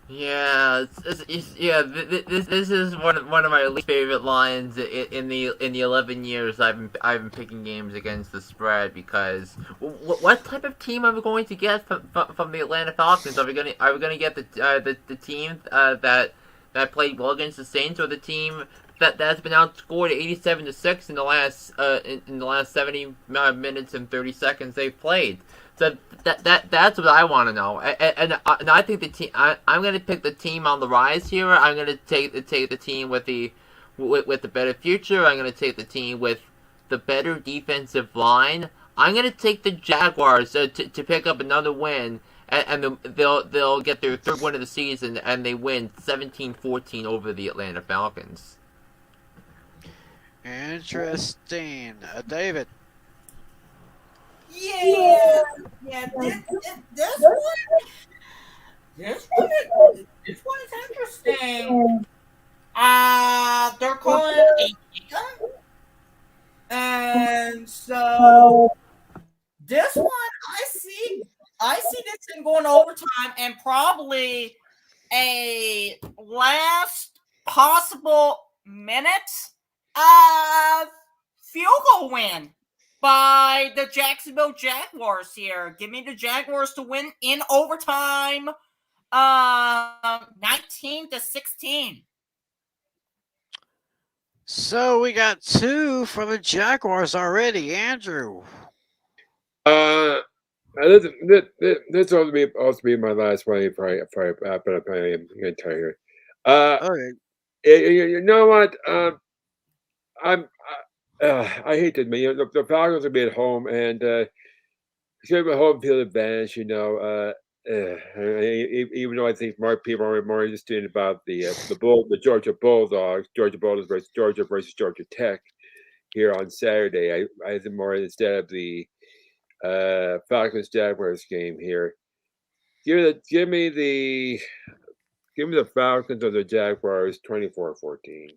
Yeah, this is one of my least favorite lines in the 11 years I've been picking games against the spread, because what type of team are we going to get from the Atlanta Falcons? Are we going to get the team that played well against the Saints, or the team that's been outscored 87-6 in the last 70 minutes and 30 seconds they've played? So that's what I want to know, and I think the team. I'm going to pick the team on the rise here. I'm going to take the team with the better future. I'm going to take the team with the better defensive line. I'm going to take the Jaguars to pick up another win and they'll get their third win of the season, and they win 17-14 over the Atlanta Falcons. Interesting. David. Yeah. This one is interesting. They're calling it a kicker. And so this one I see this thing going overtime and probably a last possible minutes field goal win by the Jacksonville Jaguars here. Give me the Jaguars to win in overtime, 19-16. So we got 2 from the Jaguars already. Andrew. This will be my last one. If I am going to tell you here. Okay. You know what? I hate to admit, the Falcons will be at home, and it's going to be a home field advantage. Even though I think more people are more interested about the Georgia Bulldogs, Georgia versus Georgia Tech here on Saturday. I think more instead of the Falcons Jaguars game here. Give me the Falcons or the Jaguars 24-14.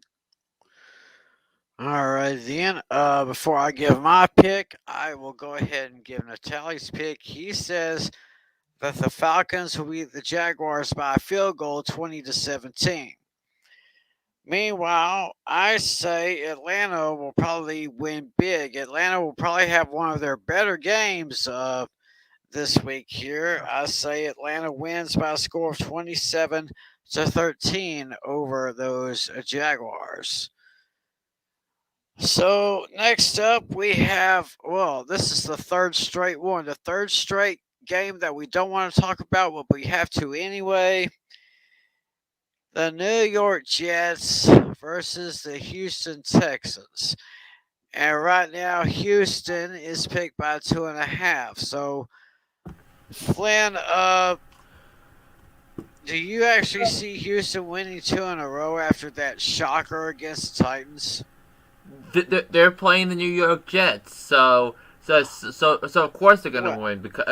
All right, then. Before I give my pick, I will go ahead and give Natalie's pick. He says that the Falcons will beat the Jaguars by a field goal, 20-17. Meanwhile, I say Atlanta will probably win big. Atlanta will probably have one of their better games this week here. I say Atlanta wins by a score of 27-13 over those Jaguars. So next up we have, this is the third straight one. The third straight game that we don't want to talk about, but we have to anyway. The New York Jets versus the Houston Texans. And right now, Houston is picked by 2.5. So, Flynn, do you actually see Houston winning 2 in a row after that shocker against the Titans? They're playing the New York Jets, so of course they're gonna win because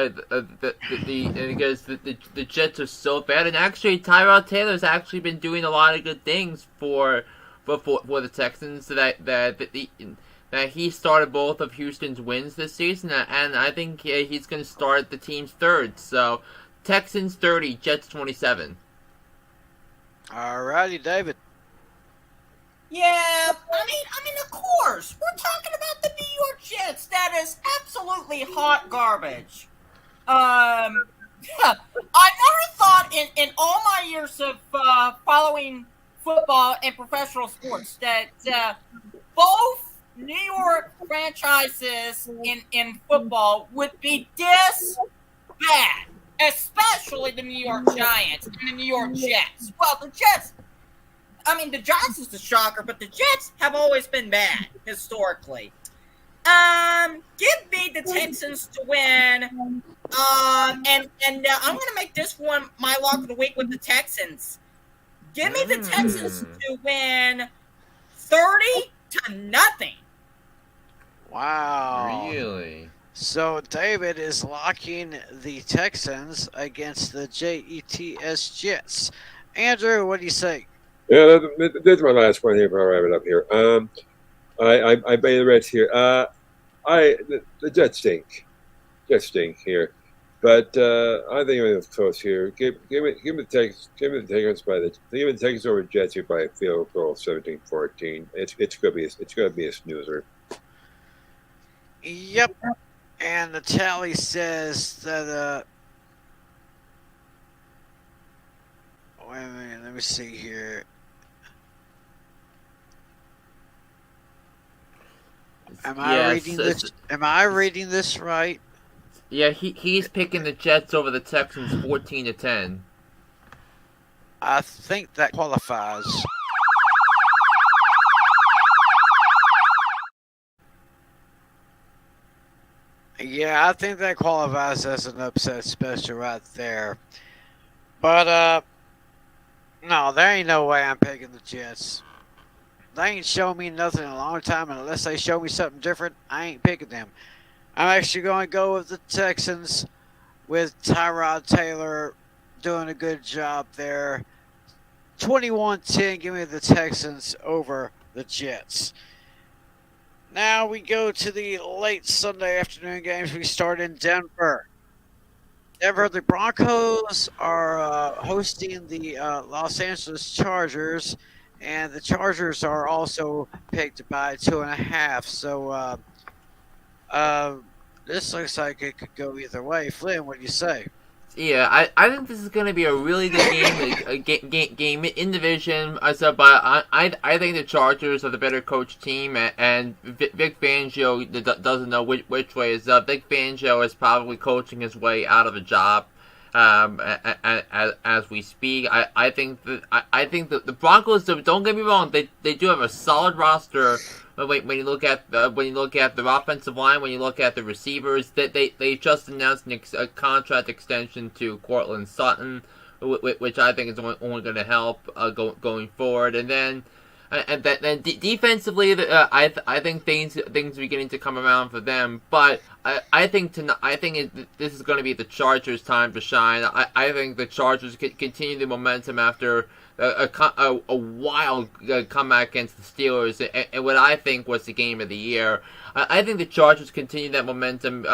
the Jets are so bad, and actually Tyrod Taylor's actually been doing a lot of good things for the Texans. That he started both of Houston's wins this season, and I think he's gonna start the team's third. So Texans 30, Jets 27. Alrighty, David. Yeah, I mean, of course, we're talking about the New York Jets. That is absolutely hot garbage. I never thought in all my years of following football and professional sports that both New York franchises in football would be this bad, especially the New York Giants and the New York Jets. Well, the Jets. I mean, the Giants is the shocker, but the Jets have always been bad historically. Give me the Texans to win, and I'm going to make this one my lock of the week with the Texans. Give me the Texans to win 30-0. Wow! Really? So David is locking the Texans against the Jets. Andrew, what do you say? Yeah, that's my last one here before I wrap it up here. I made the Reds here. The Jets stink. Here, but I think it's close here. Give me the Texans over Jets here by a field goal, 17-14. It's gonna be a snoozer. Yep. And the tally says that. Wait a minute. Let me see here. Am I reading this right? Yeah, he's picking the Jets over the Texans 14-10. I think that qualifies. Yeah, I think that qualifies as an upset special right there. But no, there ain't no way I'm picking the Jets. They ain't shown me nothing in a long time, and unless they show me something different, I ain't picking them. I'm actually going to go with the Texans with Tyrod Taylor doing a good job there. 21-10, give me the Texans over the Jets. Now we go to the late Sunday afternoon games. We start in Denver. The Broncos are hosting the Los Angeles Chargers, and the Chargers are also picked by 2.5. So this looks like it could go either way. Flynn, what do you say? Yeah, I think this is going to be a really good game in division. But I think the Chargers are the better coach team, and Vic Fangio doesn't know which way is up. Vic Fangio is probably coaching his way out of a job as we speak. I think that the Broncos, don't get me wrong, they do have a solid roster. When you look at the offensive line, when you look at the receivers, they just announced a contract extension to Courtland Sutton, which I think is only going to help going forward. And then defensively, I think things are beginning to come around for them. But I think this is going to be the Chargers' time to shine. I think the Chargers continue the momentum after a wild comeback against the Steelers, and what I think was the game of the year. I think the Chargers continue that momentum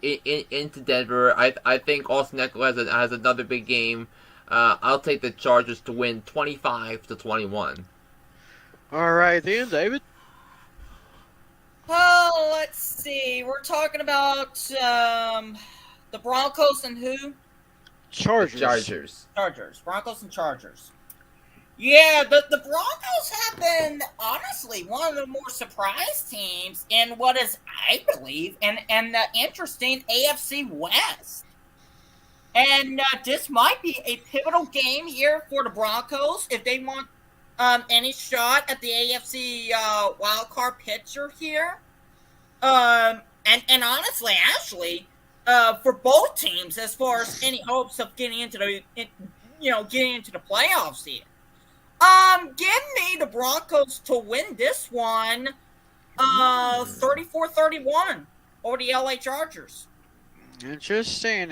into Denver. I think Austin Eckler has another big game. I'll take the Chargers to win 25-21. All right, then, David. Well, let's see. We're talking about the Broncos and who? Chargers. Broncos and Chargers. Yeah, the Broncos have been, honestly, one of the more surprise teams in what is, I believe, an interesting AFC West. And this might be a pivotal game here for the Broncos if they want any shot at the AFC wildcard picture here. And honestly, actually, for both teams, as far as any hopes of getting into the playoffs here. Give me the Broncos to win this one 34-31 over the LA Chargers. Interesting.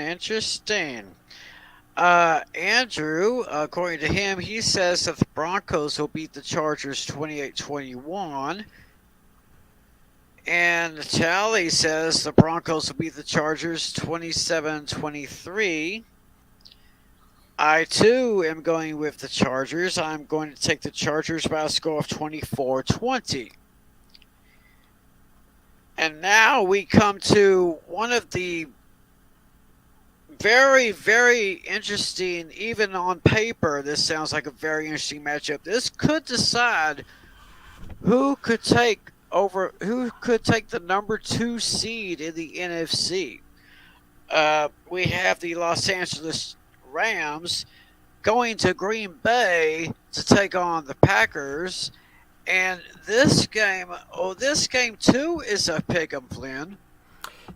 Andrew, according to him, he says that the Broncos will beat the Chargers 28-21. And Tally says the Broncos will beat the Chargers 27-23. I, too, am going with the Chargers. I'm going to take the Chargers by a score of 24-20. And now we come to one of the very, very interesting, even on paper, this sounds like a very interesting matchup. This could decide who could take the number 2 seed in the NFC. We have the Los Angeles Rams going to Green Bay to take on the Packers. And this game too is a pick'em, Flynn.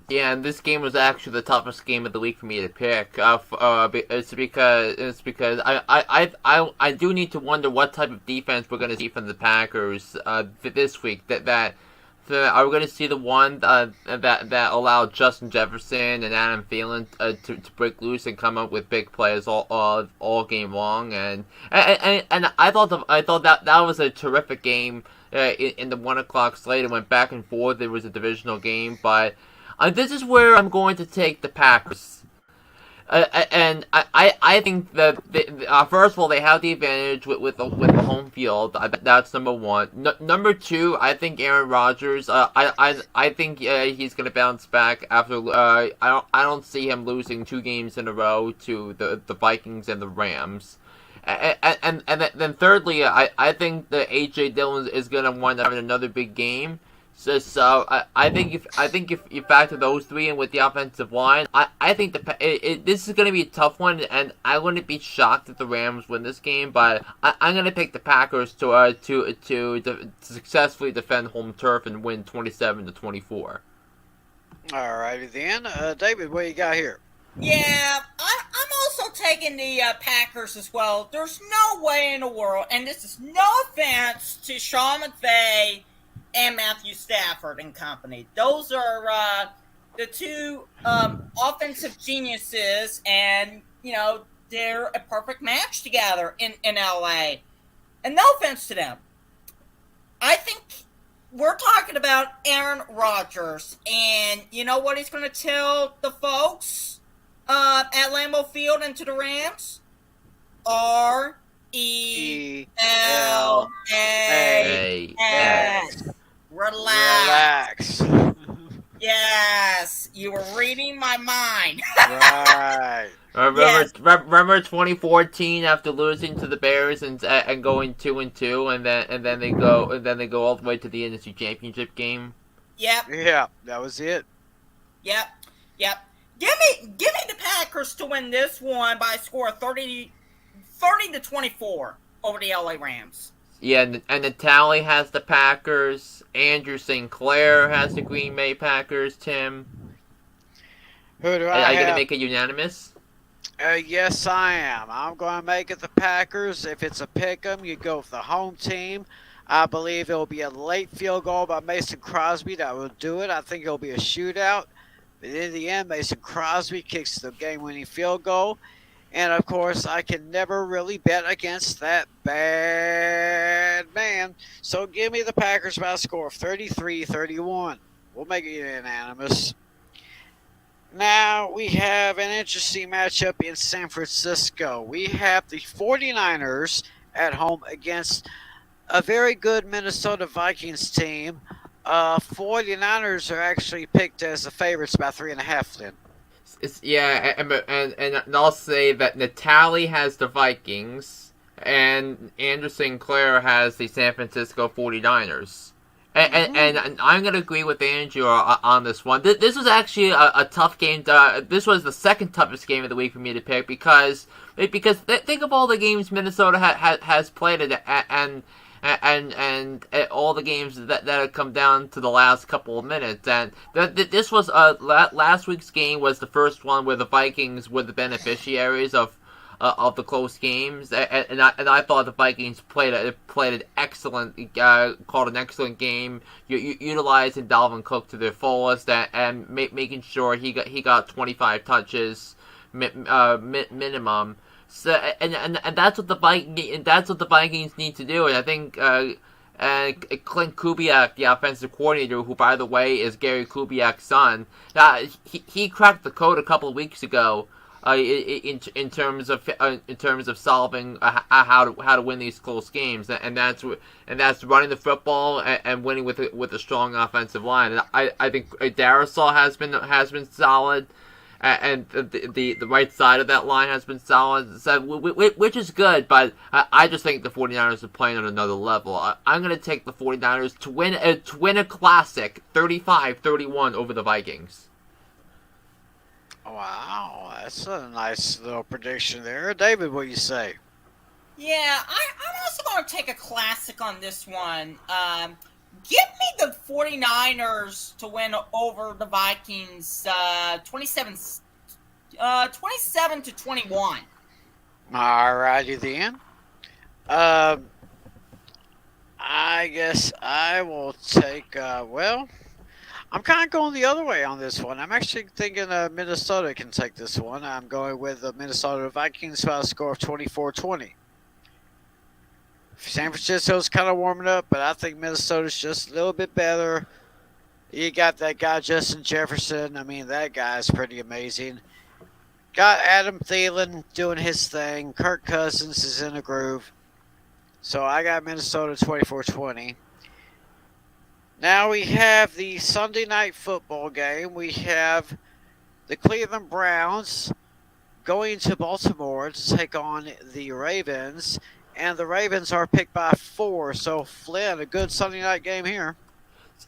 Yeah, and this game was actually the toughest game of the week for me to pick. It's because I do need to wonder what type of defense we're going to see from the Packers this week. Are we going to see the one that allowed Justin Jefferson and Adam Thielen to break loose and come up with big plays all game long? And I thought that was a terrific game in the 1:00 slate. It went back and forth. It was a divisional game, but this is where I'm going to take the Packers. And I think that first of all, they have the advantage with the home field. That's number one. Number two, I think Aaron Rodgers. I think he's going to bounce back after. I don't see him losing 2 games in a row to the Vikings and the Rams. And then thirdly, I think that A.J. Dillon is going to wind up having another big game. So I think if you factor those 3 in with the offensive line, I think this is going to be a tough one, and I wouldn't be shocked if the Rams win this game. But I'm going to pick the Packers to successfully defend home turf and win 27-24. All righty then. David, what you got here? Yeah, I'm also taking the Packers as well. There's no way in the world, and this is no offense to Sean McVay and Matthew Stafford and company. Those are the two offensive geniuses, and, they're a perfect match together in LA. And no offense to them. I think we're talking about Aaron Rodgers, and you know what he's going to tell the folks at Lambeau Field and to the Rams? RELAX. Relax. Yes, you were reading my mind. Right. Remember 2014 after losing to the Bears and going 2-2, and then they go all the way to the NFC Championship game. Yep. Yeah, that was it. Yep. Give me the Packers to win this one by a score of 30-24 over the LA Rams. Yeah, and the tally has the Packers. Andrew Sinclair has the Green Bay Packers. Tim, Who do are I you have? gonna make it unanimous? Yes, I am. I'm going to make it the Packers. If it's a pick 'em, you go with the home team. I believe it will be a late field goal by Mason Crosby that will do it. I think it will be a shootout. But in the end, Mason Crosby kicks the game-winning field goal. And, of course, I can never really bet against that bad man. So give me the Packers by a score of 33-31. We'll make it unanimous. Now we have an interesting matchup in San Francisco. We have the 49ers at home against a very good Minnesota Vikings team. 49ers are actually picked as the favorites by 3.5, Flynn. And I'll say that Natali has the Vikings, and Andrew Sinclair has the San Francisco 49ers. And I'm going to agree with Andrew on this one. This was actually a tough game. This was the second toughest game of the week for me to pick because think of all the games Minnesota has played and all the games that have come down to the last couple of minutes. And this was last week's game was the first one where the Vikings were the beneficiaries of the close games, and I thought the Vikings played an excellent, called an excellent game, utilizing Dalvin Cook to their fullest, and making sure he got 25 touches minimum. So and that's what the Vikings need to do, and I think Clint Kubiak, the offensive coordinator, who by the way is Gary Kubiak's son, he cracked the code a couple of weeks ago. In terms of solving how to win these close games, and that's running the football and winning with a strong offensive line. And I think Darisaw has been solid, and the right side of that line has been solid, so, which is good. But I just think the 49ers are playing on another level. I'm going to take the 49ers to win a classic 35-31 over the Vikings. Wow, that's a nice little prediction there. David, what do you say? Yeah, I'm also going to take a classic on this one. Give me the 49ers to win over the Vikings 27-21. All righty then. I guess I will take, I'm kind of going the other way on this one. I'm actually thinking Minnesota can take this one. I'm going with the Minnesota Vikings by a score of 24-20. San Francisco's kind of warming up, but I think Minnesota's just a little bit better. You got that guy Justin Jefferson. I mean, that guy's pretty amazing. Got Adam Thielen doing his thing. Kirk Cousins is in a groove. So I got Minnesota 24-20. Now we have the Sunday night football game. We have the Cleveland Browns going to Baltimore to take on the Ravens. And the Ravens are picked by 4. So, Flynn, a good Sunday night game here.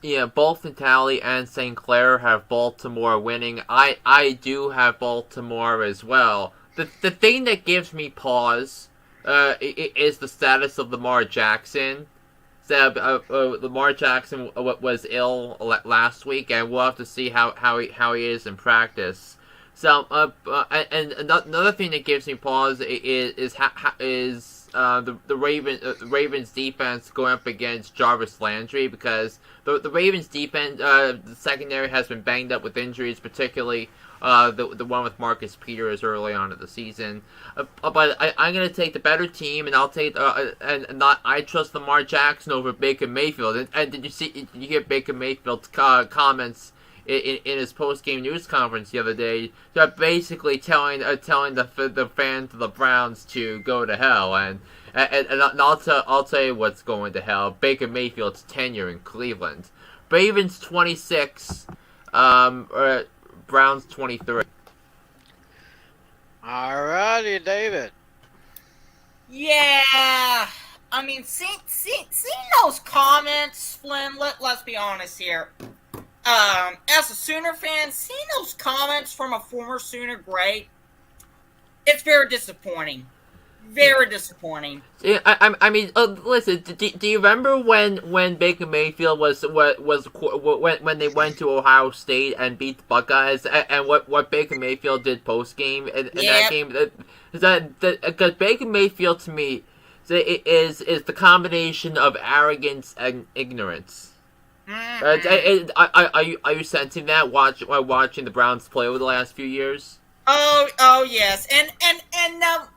Yeah, both Natali and St. Clair have Baltimore winning. I do have Baltimore as well. The thing that gives me pause is the status of Lamar Jackson. that Lamar Jackson was ill last week, and we'll have to see how he is in practice. So, and another thing that gives me pause is the Ravens defense going up against Jarvis Landry, because the Ravens defense, the secondary has been banged up with injuries, particularly the one with Marcus Peters early on in the season. But I'm going to take the better team, and I'll take I trust Lamar Jackson over Baker Mayfield. And did you hear Baker Mayfield's comments in his post-game news conference the other day? They're basically telling the fans of the Browns to go to hell, and I'll tell you what's going to hell: Baker Mayfield's tenure in Cleveland. Ravens 26, Browns 23. Alrighty, David. Yeah, I mean, seeing those comments, Flynn. Let's be honest here. As a Sooner fan, seeing those comments from a former Sooner great, it's very disappointing. Very disappointing. Yeah, I mean, listen. Do you remember when Baker Mayfield was when they went to Ohio State and beat the Buckeyes, and what Baker Mayfield did post game in that game? Because Baker Mayfield, to me, is the combination of arrogance and ignorance. Are you sensing that watching the Browns play over the last few years? Oh yes, and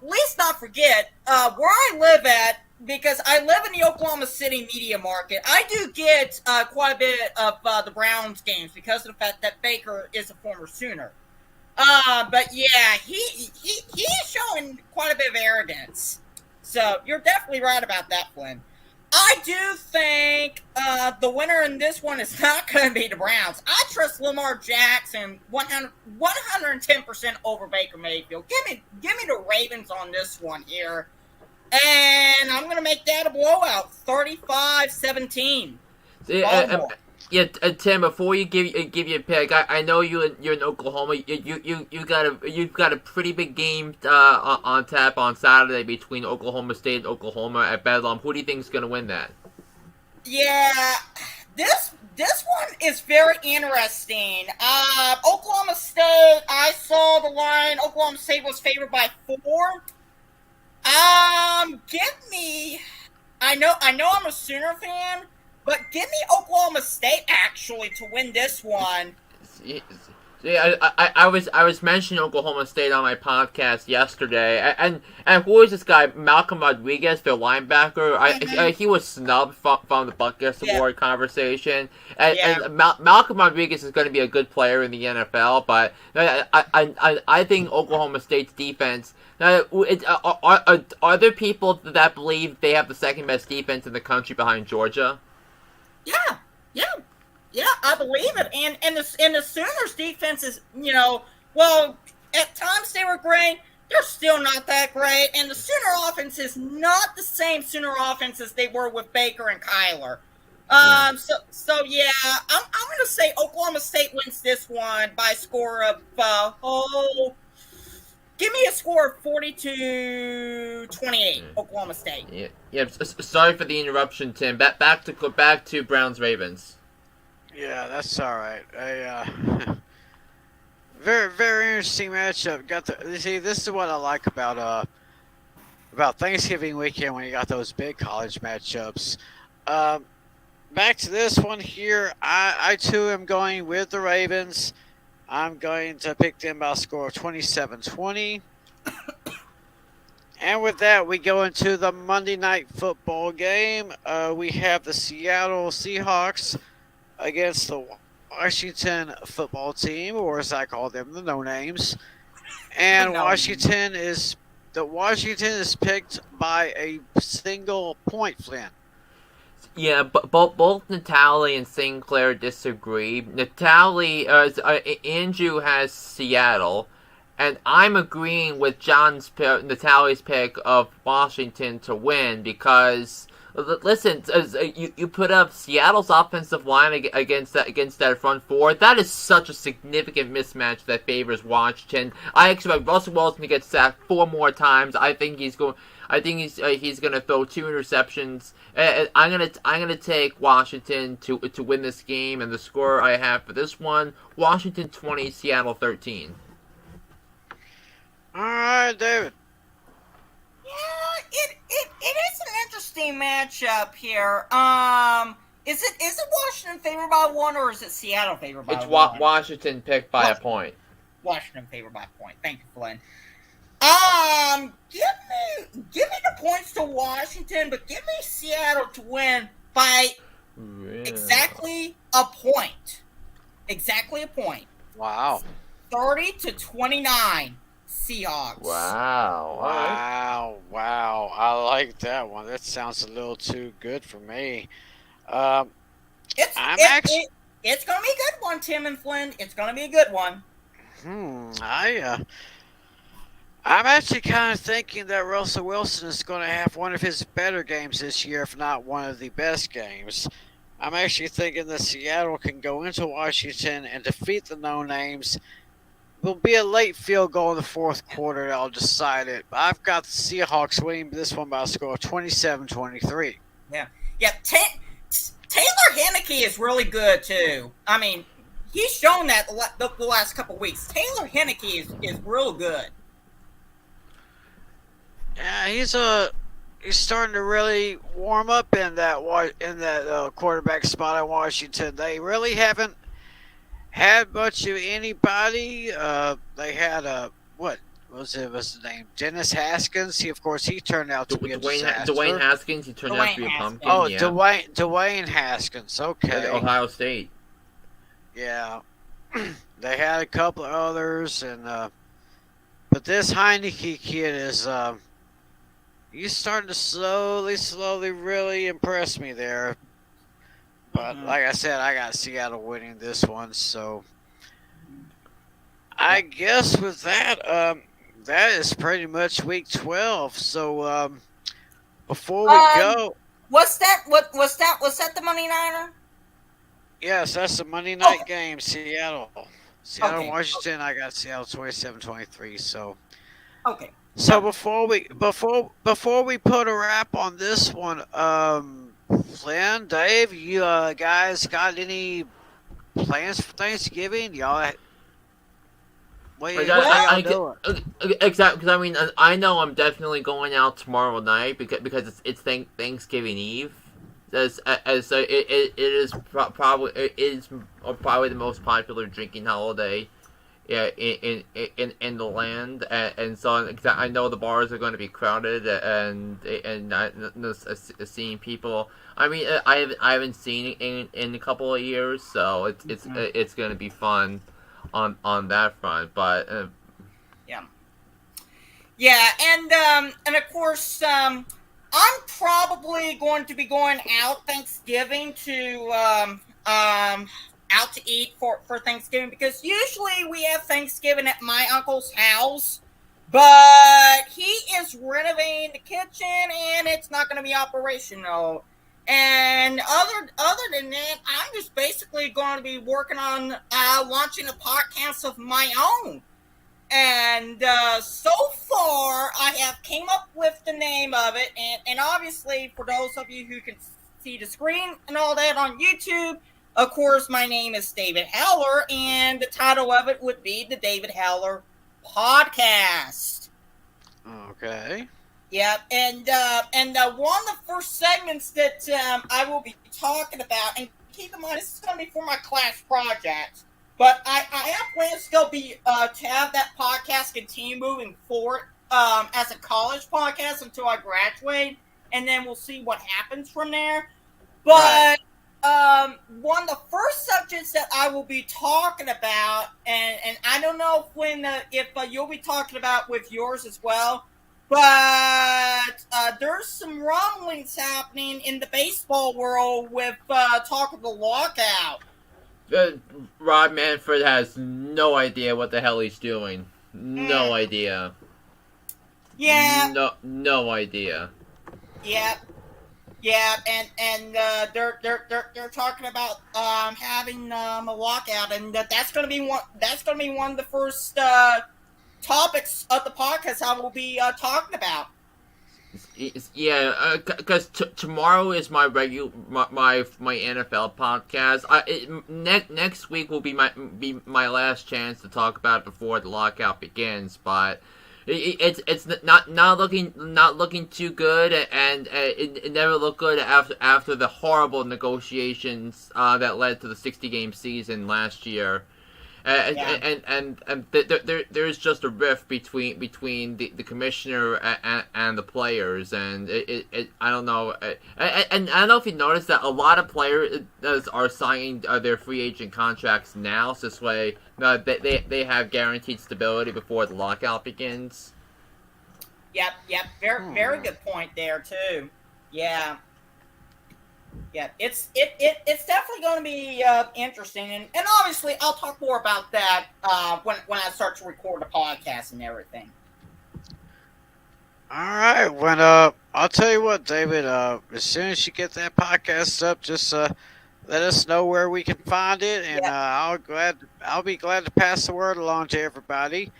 let's not forget where I live at, because I live in the Oklahoma City media market. I do get quite a bit of the Browns games because of the fact that Baker is a former Sooner. But yeah, he is showing quite a bit of arrogance. So you're definitely right about that, Flynn. I do think the winner in this one is not going to be the Browns. I trust Lamar Jackson 110% over Baker Mayfield. Give me the Ravens on this one here. And I'm going to make that a blowout, 35-17. Yeah, Tim. Before you give your pick, I know you're in Oklahoma. You've got a pretty big game on tap on Saturday between Oklahoma State and Oklahoma at Bedlam. Who do you think is going to win that? Yeah, this one is very interesting. Oklahoma State. I saw the line. Oklahoma State was favored by 4. Give me. I know. I'm a Sooner fan. But give me Oklahoma State actually to win this one. Yeah, I was mentioning Oklahoma State on my podcast yesterday, and who is this guy, Malcolm Rodriguez, their linebacker? He was snubbed from the Buckus Award conversation, and Malcolm Rodriguez is going to be a good player in the NFL, but I think Oklahoma State's defense. Are there people that believe they have the second best defense in the country behind Georgia? Yeah, I believe it. And the Sooners' defense is, well, at times they were great. They're still not that great. And the Sooner offense is not the same Sooner offense as they were with Baker and Kyler. So yeah, I'm going to say Oklahoma State wins this one by a score of, give me a score of 42-28, Oklahoma State. Yeah. Sorry for the interruption, Tim. Back to Browns Ravens. Yeah, that's all right. Very, very interesting matchup. See, this is what I like about Thanksgiving weekend when you got those big college matchups. Back to this one here. I too am going with the Ravens. I'm going to pick them by a score of 27-20. And with that, we go into the Monday Night Football game. We have the Seattle Seahawks against the Washington football team, or as I call them, the no-names. And Washington is picked by a single point, Flynn. Yeah, but both Natalie and Sinclair disagree. Andrew has Seattle, and I'm agreeing with Natalie's pick of Washington to win because Listen, you put up Seattle's offensive line against that front four. That is such a significant mismatch that favors Washington. I expect Russell Wilson to get sacked 4 more times. I think he's going to throw 2 interceptions. I'm gonna take Washington to win this game, and the score I have for this one: Washington 20, Seattle 13. All right, David. Yeah, it is an interesting matchup here. Is it Washington favored by 1 or is it Seattle favored by 1? It's Washington picked by a point. Washington favored by a point. Thank you, Flynn. Give me the points to Washington, but give me Seattle to win by exactly a point. Exactly a point. Wow. 30-29, Seahawks. Wow. Wow. I like that one. That sounds a little too good for me. It's gonna be a good one, Tim and Flynn. It's gonna be a good one. I'm actually kind of thinking that Russell Wilson is going to have one of his better games this year, if not one of the best games. I'm actually thinking that Seattle can go into Washington and defeat the no-names. There'll be a late field goal in the fourth quarter that'll decide it. But I've got the Seahawks winning this one by a score of 27-23. Yeah. Taylor Heineke is really good, too. I mean, he's shown that the last couple weeks. Taylor Heineke is real good. Yeah, he's starting to really warm up in that quarterback spot in Washington. They really haven't had much of anybody. They had what was the name? Dennis Haskins. He turned out to be a disaster. Dwayne Haskins. He turned out to be a pumpkin. Oh, yeah. Dwayne Haskins. Okay. At Ohio State. Yeah, they had a couple of others, but this Heineke kid is. He's starting to slowly really impress me there. But like I said, I got Seattle winning this one. So I guess with that, that is pretty much week 12. So before we go, what's that? Was that the Monday Nighter? Yes, that's the Monday night game. Seattle, Washington. I got Seattle 27-23. So okay. So before we put a wrap on this one, Flynn, Dave, you guys got any plans for Thanksgiving? Y'all, exactly. Because I mean, I know I'm definitely going out tomorrow night because it's Thanksgiving Eve. It is probably the most popular drinking holiday. Yeah, in the land, and so I know the bars are going to be crowded, and seeing people. I mean, I haven't seen it in a couple of years, so it's going to be fun on that front. But yeah, and of course, I'm probably going to be going out Thanksgiving to out to eat for Thanksgiving, because usually we have Thanksgiving at my uncle's house, but he is renovating the kitchen and it's not going to be operational. And other than that, I'm just basically going to be working on launching a podcast of my own. And so far, I have came up with the name of it, and obviously for those of you who can see the screen and all that on YouTube, of course, my name is David Howler, and the title of it would be the David Howler Podcast. Okay. Yeah, and one of the first segments that I will be talking about, and keep in mind, this is going to be for my class project, but I have plans to have that podcast continue moving forward as a college podcast until I graduate, and then we'll see what happens from there. But right. One of the first subjects that I will be talking about, and I don't know if you'll be talking about with yours as well, but there's some rumblings happening in the baseball world with talk of the lockout. Rob Manfred has no idea what the hell he's doing. No idea. Yeah. No idea. Yeah. Yeah, and they're talking about having a lockout, and that's going to be one. That's going to be one of the first topics of the podcast I will be talking about. Yeah, because tomorrow is my my NFL podcast. Next week will be my last chance to talk about it before the lockout begins. But it's not looking too good, and it never looked good after the horrible negotiations that led to the 60-game season last year. And there's just a rift between the commissioner and the players, and I don't know, and I don't know if you noticed that a lot of players are signing their free agent contracts now, so this way they have guaranteed stability before the lockout begins. Yep, very good point there too. Yeah. Yeah, it's definitely going to be interesting, and obviously I'll talk more about that when I start to record the podcast and everything. All right, when I'll tell you what, David. As soon as you get that podcast up, just let us know where we can find it, and I'll be glad to pass the word along to everybody.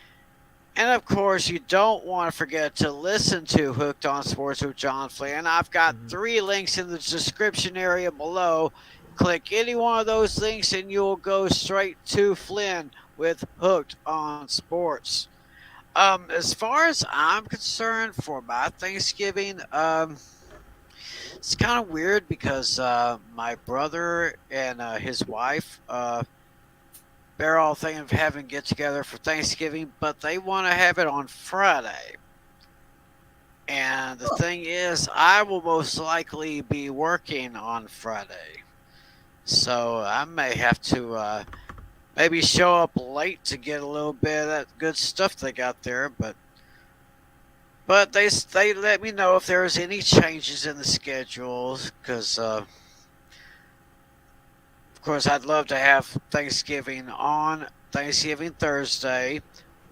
And, of course, you don't want to forget to listen to Hooked on Sports with John Flynn. I've got 3 links in the description area below. Click any one of those links and you'll go straight to Flynn with Hooked on Sports. As far as I'm concerned, for my Thanksgiving, it's kind of weird because my brother and his wife they're all thinking of having get together for Thanksgiving, but they want to have it on Friday. And the thing is, I will most likely be working on Friday. So I may have to maybe show up late to get a little bit of that good stuff they got there. But they let me know if there's any changes in the schedules, because of course, I'd love to have Thanksgiving on Thanksgiving Thursday.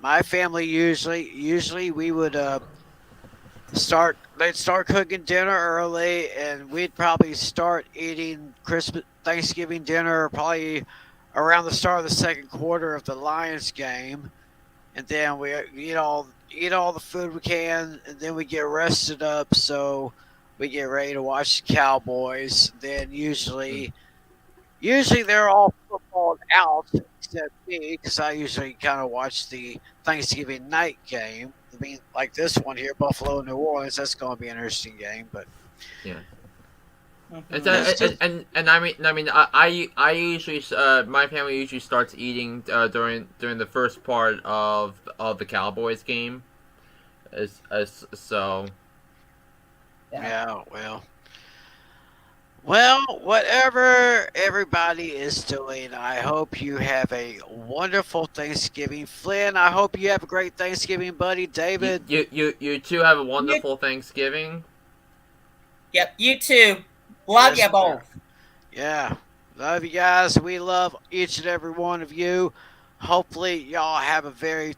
My family usually we would they'd start cooking dinner early, and we'd probably start eating Thanksgiving dinner probably around the start of the second quarter of the Lions game, and then we eat all the food we can, and then we get rested up so we get ready to watch the Cowboys. Then usually they're all footballed out except me, because I usually kind of watch the Thanksgiving night game. I mean, like this one here, Buffalo, New Orleans. That's going to be an interesting game, but yeah. And I mean, I usually my family usually starts eating during the first part of the Cowboys game, so. Yeah, Well, whatever everybody is doing, I hope you have a wonderful Thanksgiving. Flynn, I hope you have a great Thanksgiving, buddy. David, you two have a wonderful Thanksgiving. Yep, you too. Love you both. Yeah, love you guys. We love each and every one of you. Hopefully, y'all have a very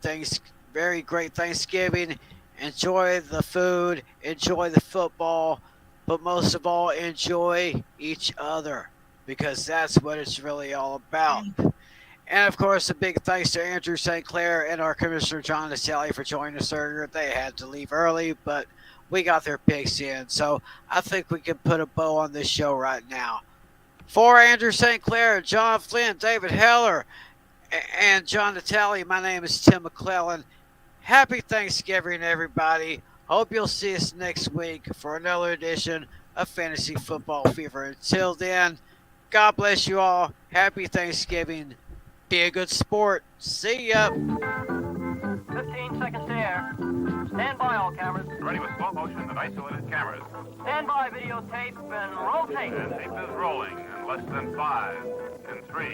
great Thanksgiving. Enjoy the food. Enjoy the football. But most of all, enjoy each other, because that's what it's really all about. And, of course, a big thanks to Andrew St. Clair and our Commissioner John Natali for joining us earlier. They had to leave early, but we got their picks in. So I think we can put a bow on this show right now. For Andrew St. Clair, John Flynn, David Heller, and John Natali, my name is Tim McClellan. Happy Thanksgiving, everybody. Hope you'll see us next week for another edition of Fantasy Football Fever. Until then, God bless you all. Happy Thanksgiving. Be a good sport. See ya. 15 seconds to air. Stand by, all cameras. Ready with slow motion and isolated cameras. Stand by, videotape, and roll tape. And tape is rolling in less than 5, in 3,